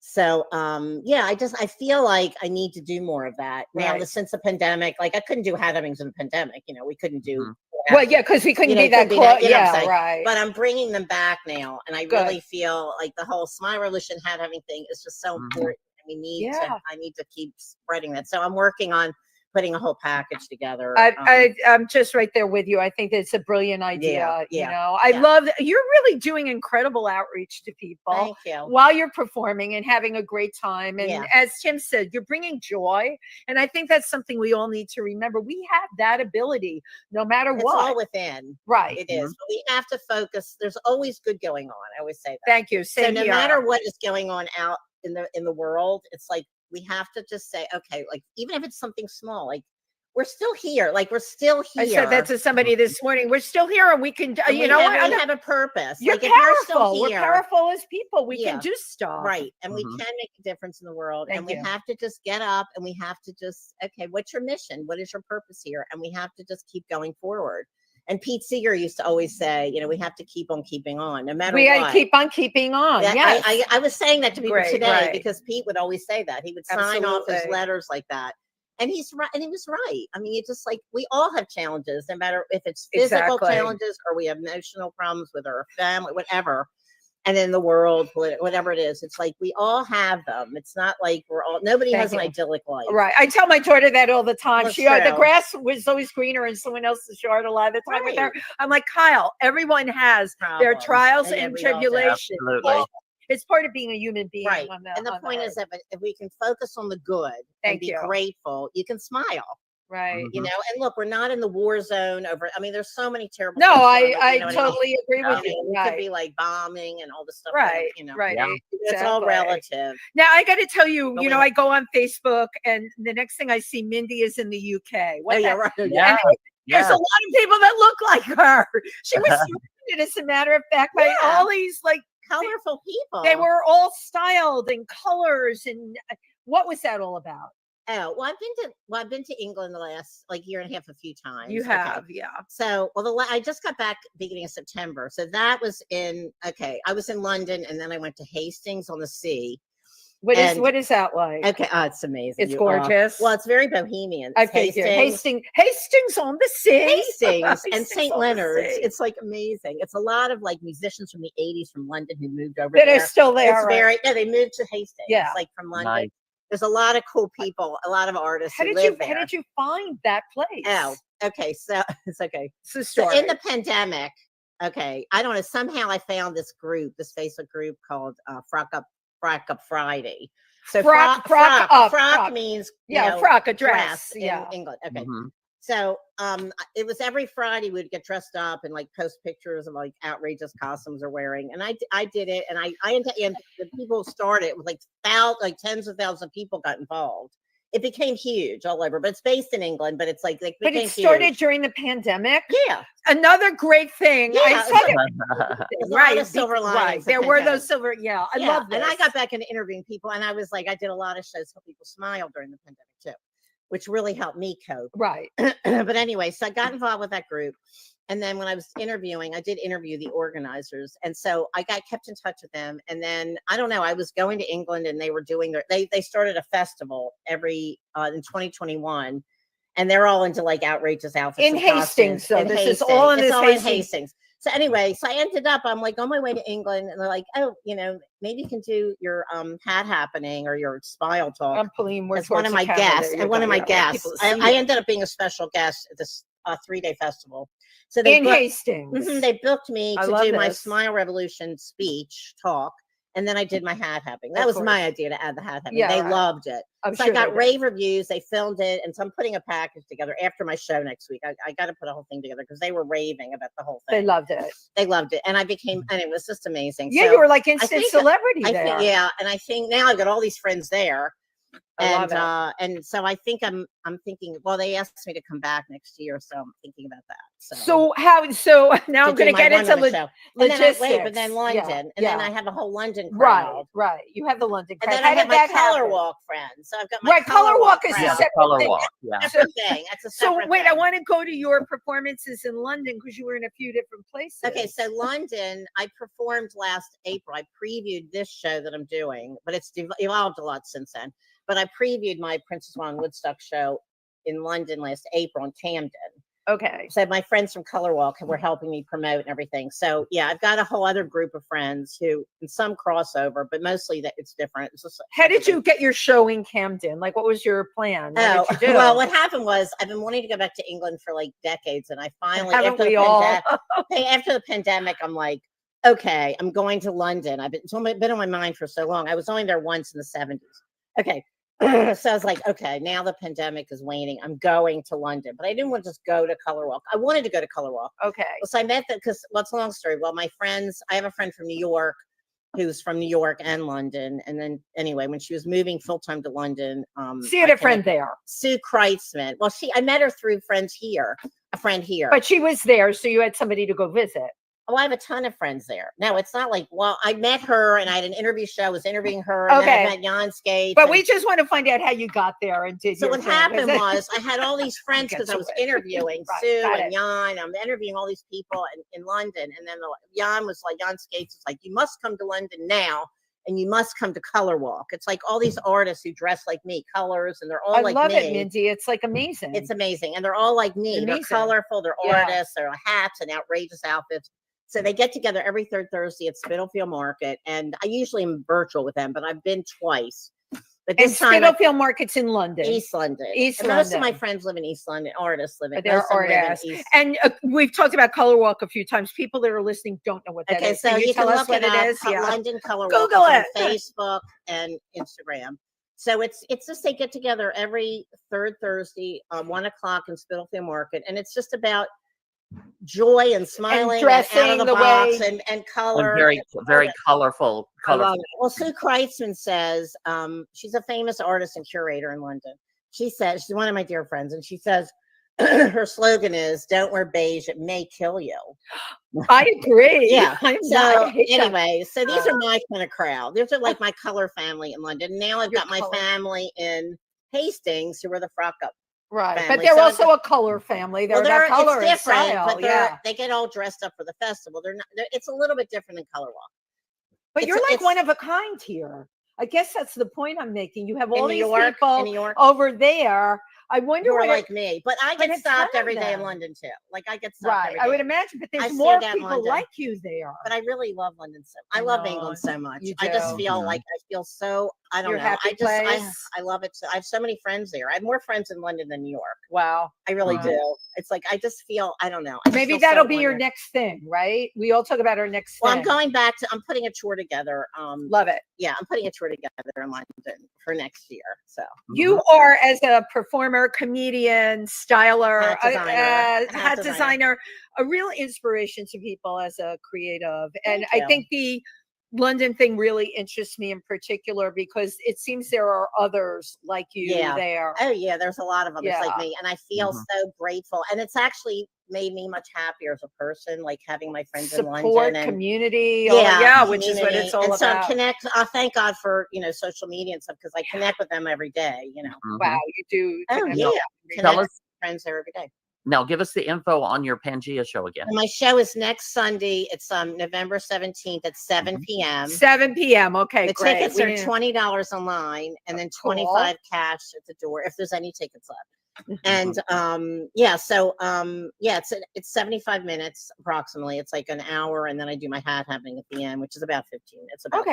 So I feel like I need to do more of that now. Right. Since the pandemic, like I couldn't do hat havings in the pandemic. We couldn't do Well, yeah, because we couldn't You know, be it that could be close. that, you know what I'm Yeah, saying? right. But I'm bringing them back now, and I Good. really feel like the whole Smile Revolution hat having thing is just so important. And we need Yeah. I need to keep spreading that. So I'm working on putting a whole package together. I'm just right there with you. I think it's a brilliant idea. You yeah, know, I yeah. love that you're really doing incredible outreach to people Thank you. while you're performing and having a great time. And Yeah. as Tim said, you're bringing joy. And I think that's something we all need to remember. We have that ability no matter It's what. all within. Right. It is. But we have to focus. There's always good going on. I always say that. Thank you. So Same no here. matter what is going on out in the world, it's like we have to just say, okay, like even if it's something small, like we're still here. Like we're still here. I said that to somebody this morning. We're still here, and we can. And You we know have, what? we have a purpose. You're like if you're still powerful. We're here, powerful as people. We Yeah. can do stuff. right? And we can make a difference in the world. Thank and we you. have to just get up, and we have to just, okay, what's your mission? What is your purpose here? And we have to just keep going forward. And Pete Seeger used to always say, you know, we have to keep on keeping on, no matter We what. got to keep on keeping on. That- Yes. I was saying that to people Great, today right. because Pete would always say that. He would sign off his Absolutely. letters like that. And he's right. And he was right. I mean, it's just like we all have challenges, no matter if it's physical Exactly. challenges or we have emotional problems with our family, whatever. And in the world, whatever it is, it's like we all have them. It's not like nobody Thank has an you. idyllic life. Right. I tell my daughter that all the time. That's The true. grass was always greener in someone else's yard a lot of the time with her. Right. I'm like, Kyle, everyone has their Problems. trials Yeah, and we all do. tribulations. Absolutely. It's part of being a human being. Right. On And the on point earth. is that if we can focus on the good and Thank be you. grateful, you can smile. Right. You know, and look, we're not in the war zone over. I mean, there's so many terrible. No, things going I on, you know what I mean? totally agree I with mean, you. it Right. could be like bombing and all the stuff. Right. You know, Right. Yeah. it's all Exactly. relative. Now I got to tell you, But you we- know, I go on Facebook, and the next thing I see, Mindy is in the UK. What Oh, the yeah, right. Yeah. There's a lot of people that look like her. She was surrounded, as a matter of fact, by Yeah. all these like Colorful people. they were all styled in colors. And what was that all about? Oh, well, I've been to England the last like year and a half a few times. You Okay. have, yeah. So, well, I just got back beginning of September. So that was I was in London, and then I went to Hastings on the Sea. What And- is that like? Okay, it's amazing. It's gorgeous. Well, it's very bohemian. I It's figure Hastings. Hastings on the Sea. Hastings and Hastings St. on the Leonard's. Sea. It's like amazing. It's a lot of like musicians from the 80s from London who moved over That there. are still there. It's right? very they moved to Hastings. Yeah. Like from London. Nice. There's a lot of cool people, a lot of artists How who did live you there. How did you find that place? Oh, okay. So it's okay. It's a So story. in the pandemic, okay, I don't know. Somehow I found this Facebook group called Frock Up Friday. So Frock up. means frock, a dress. in Yeah. England. Okay. Mhm. So it was every Friday we'd get dressed up and like post pictures of like outrageous costumes they're wearing. And I did it, and and the people started with like tens of thousands of people got involved. It became huge all over, but it's based in England, but it's like But became it started huge. during the pandemic. Yeah. Another great thing. Yeah, I it's said like- it. There's a lot of silver Right. linings. There of were pandemic. those silver. Yeah. I Yeah, love this. and I got back into interviewing people, and I was like, I did a lot of shows to help people smile during the pandemic too, which really helped me cope. Right. But anyway, so I got involved with that group. And then when I was interviewing, I did interview the organizers. And so I kept in touch with them. And then I don't know, I was going to England, and they were doing they started a festival in 2021. And they're all into like outrageous outfits. In and costumes. Hastings, so In this is Hastings. all in It's this all in Hastings. Hastings. So anyway, so I ended up, I'm like on my way to England, and they're like, oh, maybe you can do your hat happening or your Smile Talk. I'm pulling more As one of towards my the camera guests, there. and one of my Yeah, I want people guests, to see I you. ended up being a special guest at this 3-day festival. So they in booked, Hastings. they booked me I to love do my this. Smile Revolution speech talk, and then I did my hat happening. That Of was my course. idea to add the hat happening. Yeah, They right. loved it. I'm So sure I got they did. rave reviews. They filmed it, and so I'm putting a package together after my show next week. I got to put a whole thing together because they were raving about the whole They thing. loved it. They loved it, and I became, and it was just amazing. Yeah, So you were like instant think- celebrity I there. think, yeah, and I think now I've got all these friends there. I love And so I think I'm thinking, well, they asked me to come back next year, so I'm thinking about that. So So now I'm to going to do my get into one-woman show. And then logistics. but then Yeah, London, and then yeah. I have a whole London Right, crowd. right. You have the London And crowd. then I How have did my that color happen? walk friends. So I've got my Right, color walk is crowd. Yeah, the separate color thing. walk. Yeah. Separate thing. That's a So separate wait, I thing. want to go to your performances in London because you were in a few different places. Okay, so London, I performed last April. I previewed this show that I'm doing, but it's evolved a lot since then. But I previewed my Princess Anne Woodstock show in London last April in Camden. Okay. So my friends from Color Walk were helping me promote and everything. So yeah, I've got a whole other group of friends who, and some crossover, but mostly that it's different. It's just, How did you get your show in Camden? Like, what was your plan? What did you do? Well, what happened was I've been wanting to go back to England for like decades, and I finally, Haven't we all? after the pandemic, I'm like, okay, I'm going to London. It's been on my mind for so long. I was only there once in the 70s. Okay. So I was like, okay, now the pandemic is waning. I'm going to London, but I didn't want to just go to Color Walk. I wanted to go to Color Walk. Okay. So I met because what's a long story? Well, my friends, I have a friend from New York who's from New York and London. And then anyway, when she was moving full-time to London, So you had a friend there. Sue Kreitzman. Well, I met her through friends here, a friend here. But she was there, so you had somebody to go visit. Oh, I have a ton of friends there. No, it's not like, well, I met her and I had an interview show. I was interviewing her. And then I met Jan Skates. But we just want to find out how you got there and did. So what happened was I had all these friends because I was interviewing Sue and Jan. I'm interviewing all these people in London. And then Jan Skates was like, you must come to London now. And you must come to Color Walk. It's like all these artists who dress like me, colors, and they're all like me. I love it, Mindy. It's like amazing. It's amazing. And they're all like me. Amazing. They're colorful. They're artists. They're hats and outrageous outfits. So they get together every third Thursday at Spitalfield Market. And I usually am virtual with them, but I've been twice. But this time, Spitalfield Market's in London. East London. East London. Most of my friends live in East London. Artists live in. They're artists. And we've talked about Color Walk a few times. People that are listening don't know what that is. So you tell can us look what it is. London Color Walk. Google it. On Facebook and Instagram. So it's just they get together every third Thursday, 1 o'clock in Spitalfield Market, and it's just about joy and smiling and dressing out of the box and color. And very colorful. Well, Sue Kreitzman says she's a famous artist and curator in London. She says she's one of my dear friends, and she says her slogan is "Don't wear beige; it may kill you." I agree. Yeah. So anyway, so these are my kind of crowd. These are like my color family in London. Now I've got my family in Hastings, who are the frock up. Right, family. But they're also a color family. They're about color it's different, and style. But they get all dressed up for the festival. They're not. It's a little bit different than Color Walk. But you're like one of a kind here. I guess that's the point I'm making. You have all these people over there. I wonder who are like me, but I get stopped every day in London too. Like I get stopped every day. I would imagine, but there's more people like you there. But I really love London so. I love England so much. I just feel like I feel so. I don't know. I love it. So I have so many friends there. I have more friends in London than New York. Wow, I really do. It's like I just feel. I don't know. Maybe that'll be your next thing, right? We all talk about our next. Well, I'm going back to. I'm putting a tour together. Love it. Yeah, I'm putting a tour together in London for next year. So you are, as a performer, comedian, styler, hat designer, a real inspiration to people as a creative. And I think the London thing really interests me in particular because it seems there are others like you there. Oh yeah, there's a lot of others like me, and I feel so grateful. And it's actually made me much happier as a person, like having my friends in London and community. Which is what it's all about. So connect. Thank God for social media and stuff because I connect with them every day. Wow, you do. Oh yeah, tell us friends there every day. Now, give us the info on your Pangea show again. My show is next Sunday. It's November 17th at 7 p.m. 7 p.m. Okay, the tickets are $20 online and then $25 cash at the door if there's any tickets left. And it's 75 minutes approximately. It's like an hour, and then I do my hat happening at the end, which is about 15. It's about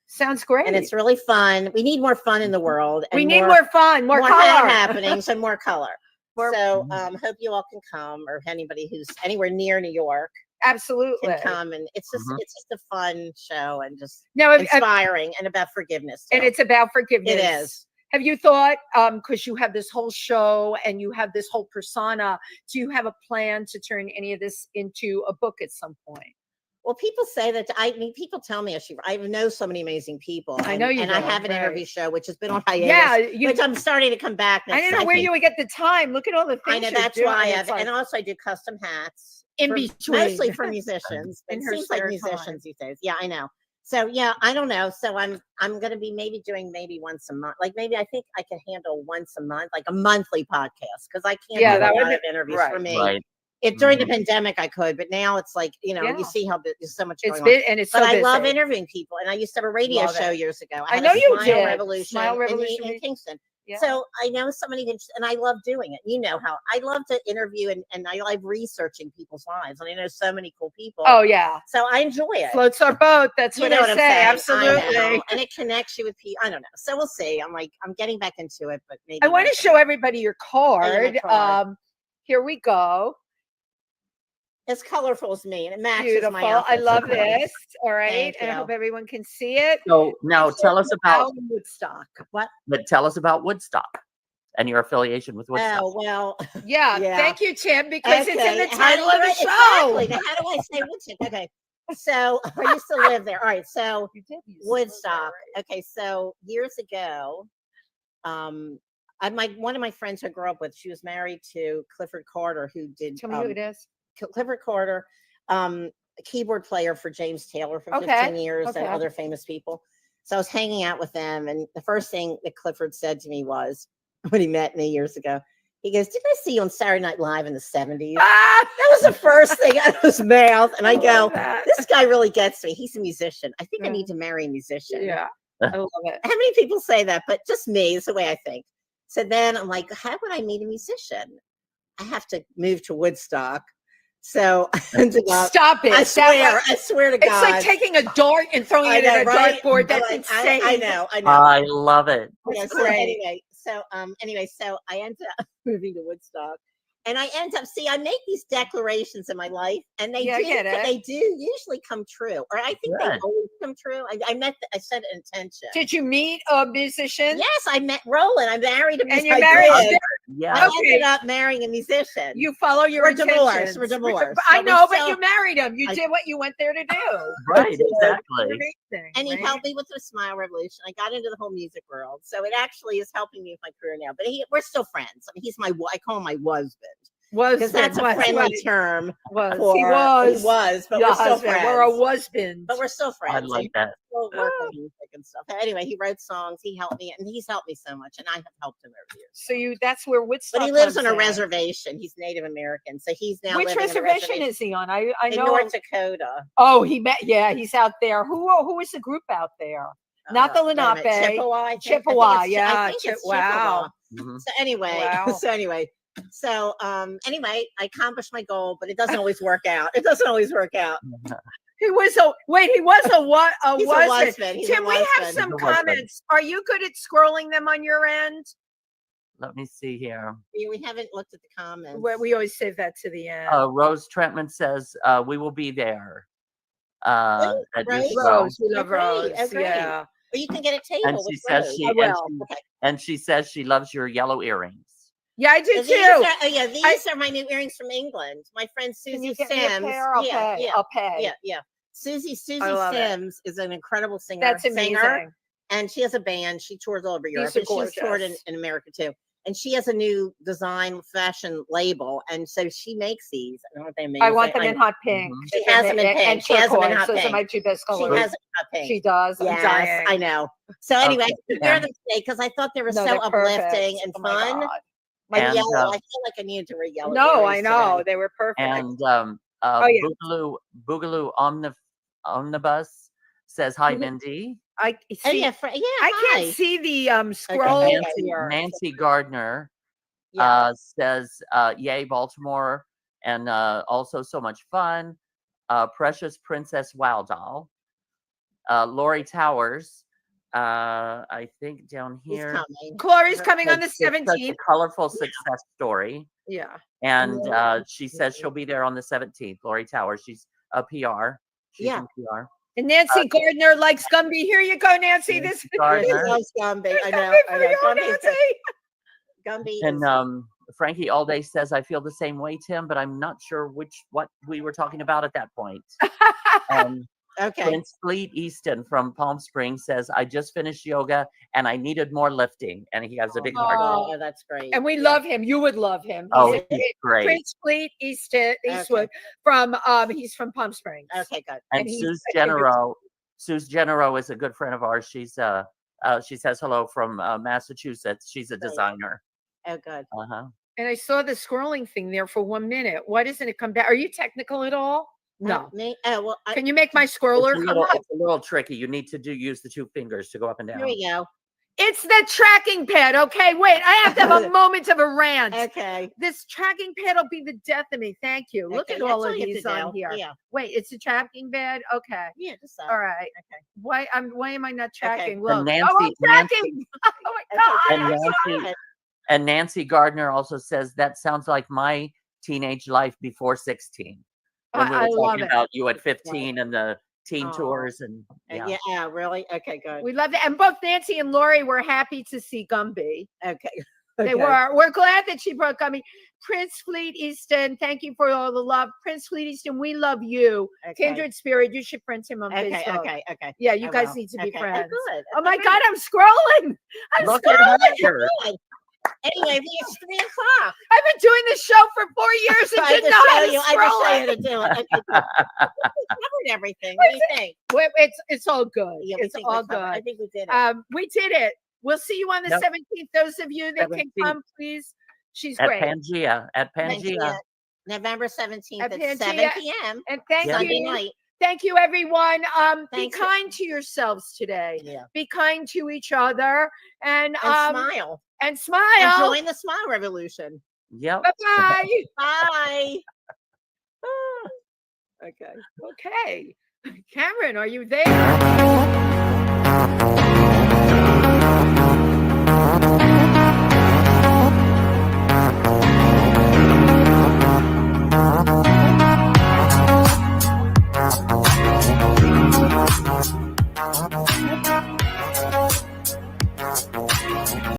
Sounds great. And it's really fun. We need more fun in the world. And we need more fun, more color happenings, and more color. So hope you all can come, or anybody who's anywhere near New York. Absolutely. Can come, and it's just a fun show and just inspiring and about forgiveness. And it's about forgiveness. It is. Have you thought, because you have this whole show and you have this whole persona, do you have a plan to turn any of this into a book at some point? Well, people say that. People tell me I know so many amazing people. I know you. And I have an interview show, which has been on hiatus. Which I'm starting to come back. I don't know where you would get the time. Look at all the things. I know that's why I have, and also I do custom hats in between, mostly for musicians. It seems like musicians these days. Yeah, I know. So I don't know. So I'm going to be doing once a month. Like maybe I think I can handle once a month, like a monthly podcast, because I can't do a lot of interviews for me. Right. If during the pandemic I could, but now it's like, you see how there's so much going on. And it's but I love interviewing people, and I used to have a radio show years ago. I know you did. Revolution in Kingston. Yeah. So I know somebody, and I love doing it. You know how I love to interview and I love researching people's lives. And I know so many cool people. Oh yeah. So I enjoy it. Floats our boat. That's You what know I what I'm say. saying? I Absolutely. know. And it connects you with people. I don't know. So we'll see. I'm getting back into it, but maybe I want to not. show everybody your card. card. Here we go. As colorful as me, and it matches Beautiful. my outfit. I love of course. this. All right. Thank And I you. hope everyone can see it. So now tell us about, Out in Woodstock. What? but tell us about Woodstock and your affiliation with Woodstock. Oh well. Yeah. Yeah. Thank you, Tim, because it's in the How do title of the I- show. Exactly. Now, how do I say Woodstock? Okay. So I used to live there. All right. So You did use Woodstock. Okay. So years ago, one of my friends I grew up with, she was married to Clifford Carter, who did Tell me who it is. Clifford Carter, a keyboard player for James Taylor for 15 Okay, years and okay. other famous people. So I was hanging out with them, and the first thing that Clifford said to me was, when he met me years ago, he goes, "Didn't I see you on Saturday Night Live in the 70s?" Ah! That was the first thing out of his mouth. And I go, love that. this guy really gets me. He's a musician. I think I Yeah. need to marry a musician. Yeah. I love it. How many people say that? But just me is the way I think. So then I'm like, how would I meet a musician? I have to move to Woodstock. So I ended up, Stop it. I That swear to it's God. like taking a dart and throwing I it know, at a right? dartboard. That's Like, insane. I know. I love it. Yeah, That's so great. anyway, so I ended up moving to Woodstock. And I end up, I make these declarations in my life, and Yeah, I get it. they do usually come true, or I think they Good. always come true. I set an intention. Did you meet a musician? Yes, I met Roland. I married him. And you married Yeah. I Okay. ended up marrying a musician. You follow your We're divorced. intentions. We're divorced. I But we're know, but still- you married him. You I- did what you went there to do. Right, exactly. Amazing, and he right? helped me with the Smile Revolution. I got into the whole music world, so it actually is helping me with my career now. But we're still friends. I mean, I call him my husband Was because that's a friendly term. Was For, he was but your we're still husband. friends. We're a was-been. But we're still I friends. like that. We'll work on music and stuff. Anyway, he wrote songs. He helped me, and he's helped me so much, and I have helped him over the years. So that's where Woodstock. But he lives on comes a in. reservation. He's Native American, so he's now Which living in a reservation is he on? I in know. North Dakota. Oh, he's out there. Who is the group out there? Not the Wait a minute, Lenape. Chippewa. I think. Chippewa, I think it's- yeah, I think it's wow. Chippewa. Mhm. So anyway, Wow. anyway, I accomplished my goal, but it doesn't always work out. It doesn't always work out. He was a what? He's a husband. He's a Tim, we have husband. some He's a husband. comments. Are you good at scrolling them on your end? Let me see here. We haven't looked at the comments. We always save that to the end. Rose Trentman says, we will be there. At right? your show. Rose, we love Oh, great. Rose. Oh, great. Yeah. But you can get a table. And with she says Rose. she, I and will. she, Okay. and she says she loves your yellow earrings. Yeah, I do These too. these are my new earrings from England. My friend Can Susie you get me a Sims. pair? I'll pay. I'll pay. Yeah. Susie I love it. Sims is an incredible singer. That's amazing. Singer, and she has a band. She tours all over Europe. are And she's toured gorgeous. in America too. And she has a new design fashion label, and so she makes these. I don't know what they make. I want them in hot pink. Mhm. She has them in pink. And She has them in turquoise. hot Those are pink. my two best She colors. has it in hot pink. She does. I'm Yes, dying. I know. So anyway, Okay. I wear them today because I thought they were No, so they're perfect. uplifting and Oh my fun. God. My And, yellow, I feel like I needed to wear yellow. No, I earrings know. today. They were perfect. And Oh, yeah. Boogaloo Omnibus says, hi, Mhm. Mindy. I Oh see. yeah, I hi. can't see the And scroll Okay. here. Nancy Gardner Yeah. says, yay, Baltimore. And also so much fun. Precious Princess Wow Doll. Lori Towers, I think down He's here. coming. Corey's coming on the It's such a 17th. colorful success story. Yeah. And she says she'll be there on the 17th. Lori Towers, she's a PR. She's Yeah. in PR. And Nancy Gardner likes Gumby. Here you go, Nancy. Nancy This Gardner. He loves Gumby. There's I know. Gumby I for know. you, Gumby's Nancy. Gumby And is Frankie Allday says, I feel the same way, Tim, but I'm not sure what we were talking about at that point. okay. Prince Fleet Easton from Palm Springs says, I just finished yoga and I needed more lifting. And he has a big heart. Oh, that's great. And we love him. You would love him. Oh, He's he's great. Prince Fleet Eastwood from he's from Palm Springs. Okay, good. And and he's Suze a favorite. Genero is a good friend of ours. She says hello from Massachusetts. She's a Great. designer. Oh, good. Uh-huh. And I saw the scrolling thing there for 1 minute. Why doesn't it come back? Are you technical at all? No. Me? Oh, well, Can you make my scroller come up? It's a little tricky. You need to use the two fingers to go up and down. here we go. It's the tracking pad. Okay, wait. I have to have a moment of a rant. Okay. This tracking pad will be the death of me. Thank you. Look Okay, at that's all of you have these to on do. here. Yeah. Wait, it's a tracking pad. Okay. Yeah, just All right. Okay. Why am I not tracking? Okay. Look. And Oh, I'm tracking. Oh my Okay, god. And I saw Nancy- it. And Nancy Gardner also says that sounds like my teenage life before 16. When we were I love talking it. about you at 15 and the teen Aw. tours and Yeah, really? Okay, good. We love it. And both Nancy and Lori were happy to see Gumby. Okay. They were. We're glad that she brought Gumby. Prince Fleet Easton, thank you for all the love. Prince Fleet Easton, we love you. Okay. Kindred Spirit, you should friend him on Okay, Facebook. okay. Yeah, you I guys will. need to be Okay. friends. Good. Oh my God, I'm scrolling. I'm look at scrolling. her. Good. Anyway, it's 3 o'clock. I've been doing this show for 4 years and I didn't just know how show to you. I scroll just show you it. to do it. Okay, good. We covered everything. What do you think? Wait, it's all good. Yeah, we It's think we all covered- I good. think we did it. We did it. We'll see you on the Yep. 17th. Those of you that can 17th. come, please. She's At great. Pangea. At Pangea. November 17th At at 7 Pangea. p.m. And thank Sunday you. night. Thank you, everyone. Be Thanks. kind to yourselves today. Yeah. Be kind to each other and Smile. and smile. And join the smile revolution. Yep. Bye-bye. Bye. Okay. Cameron, are you there?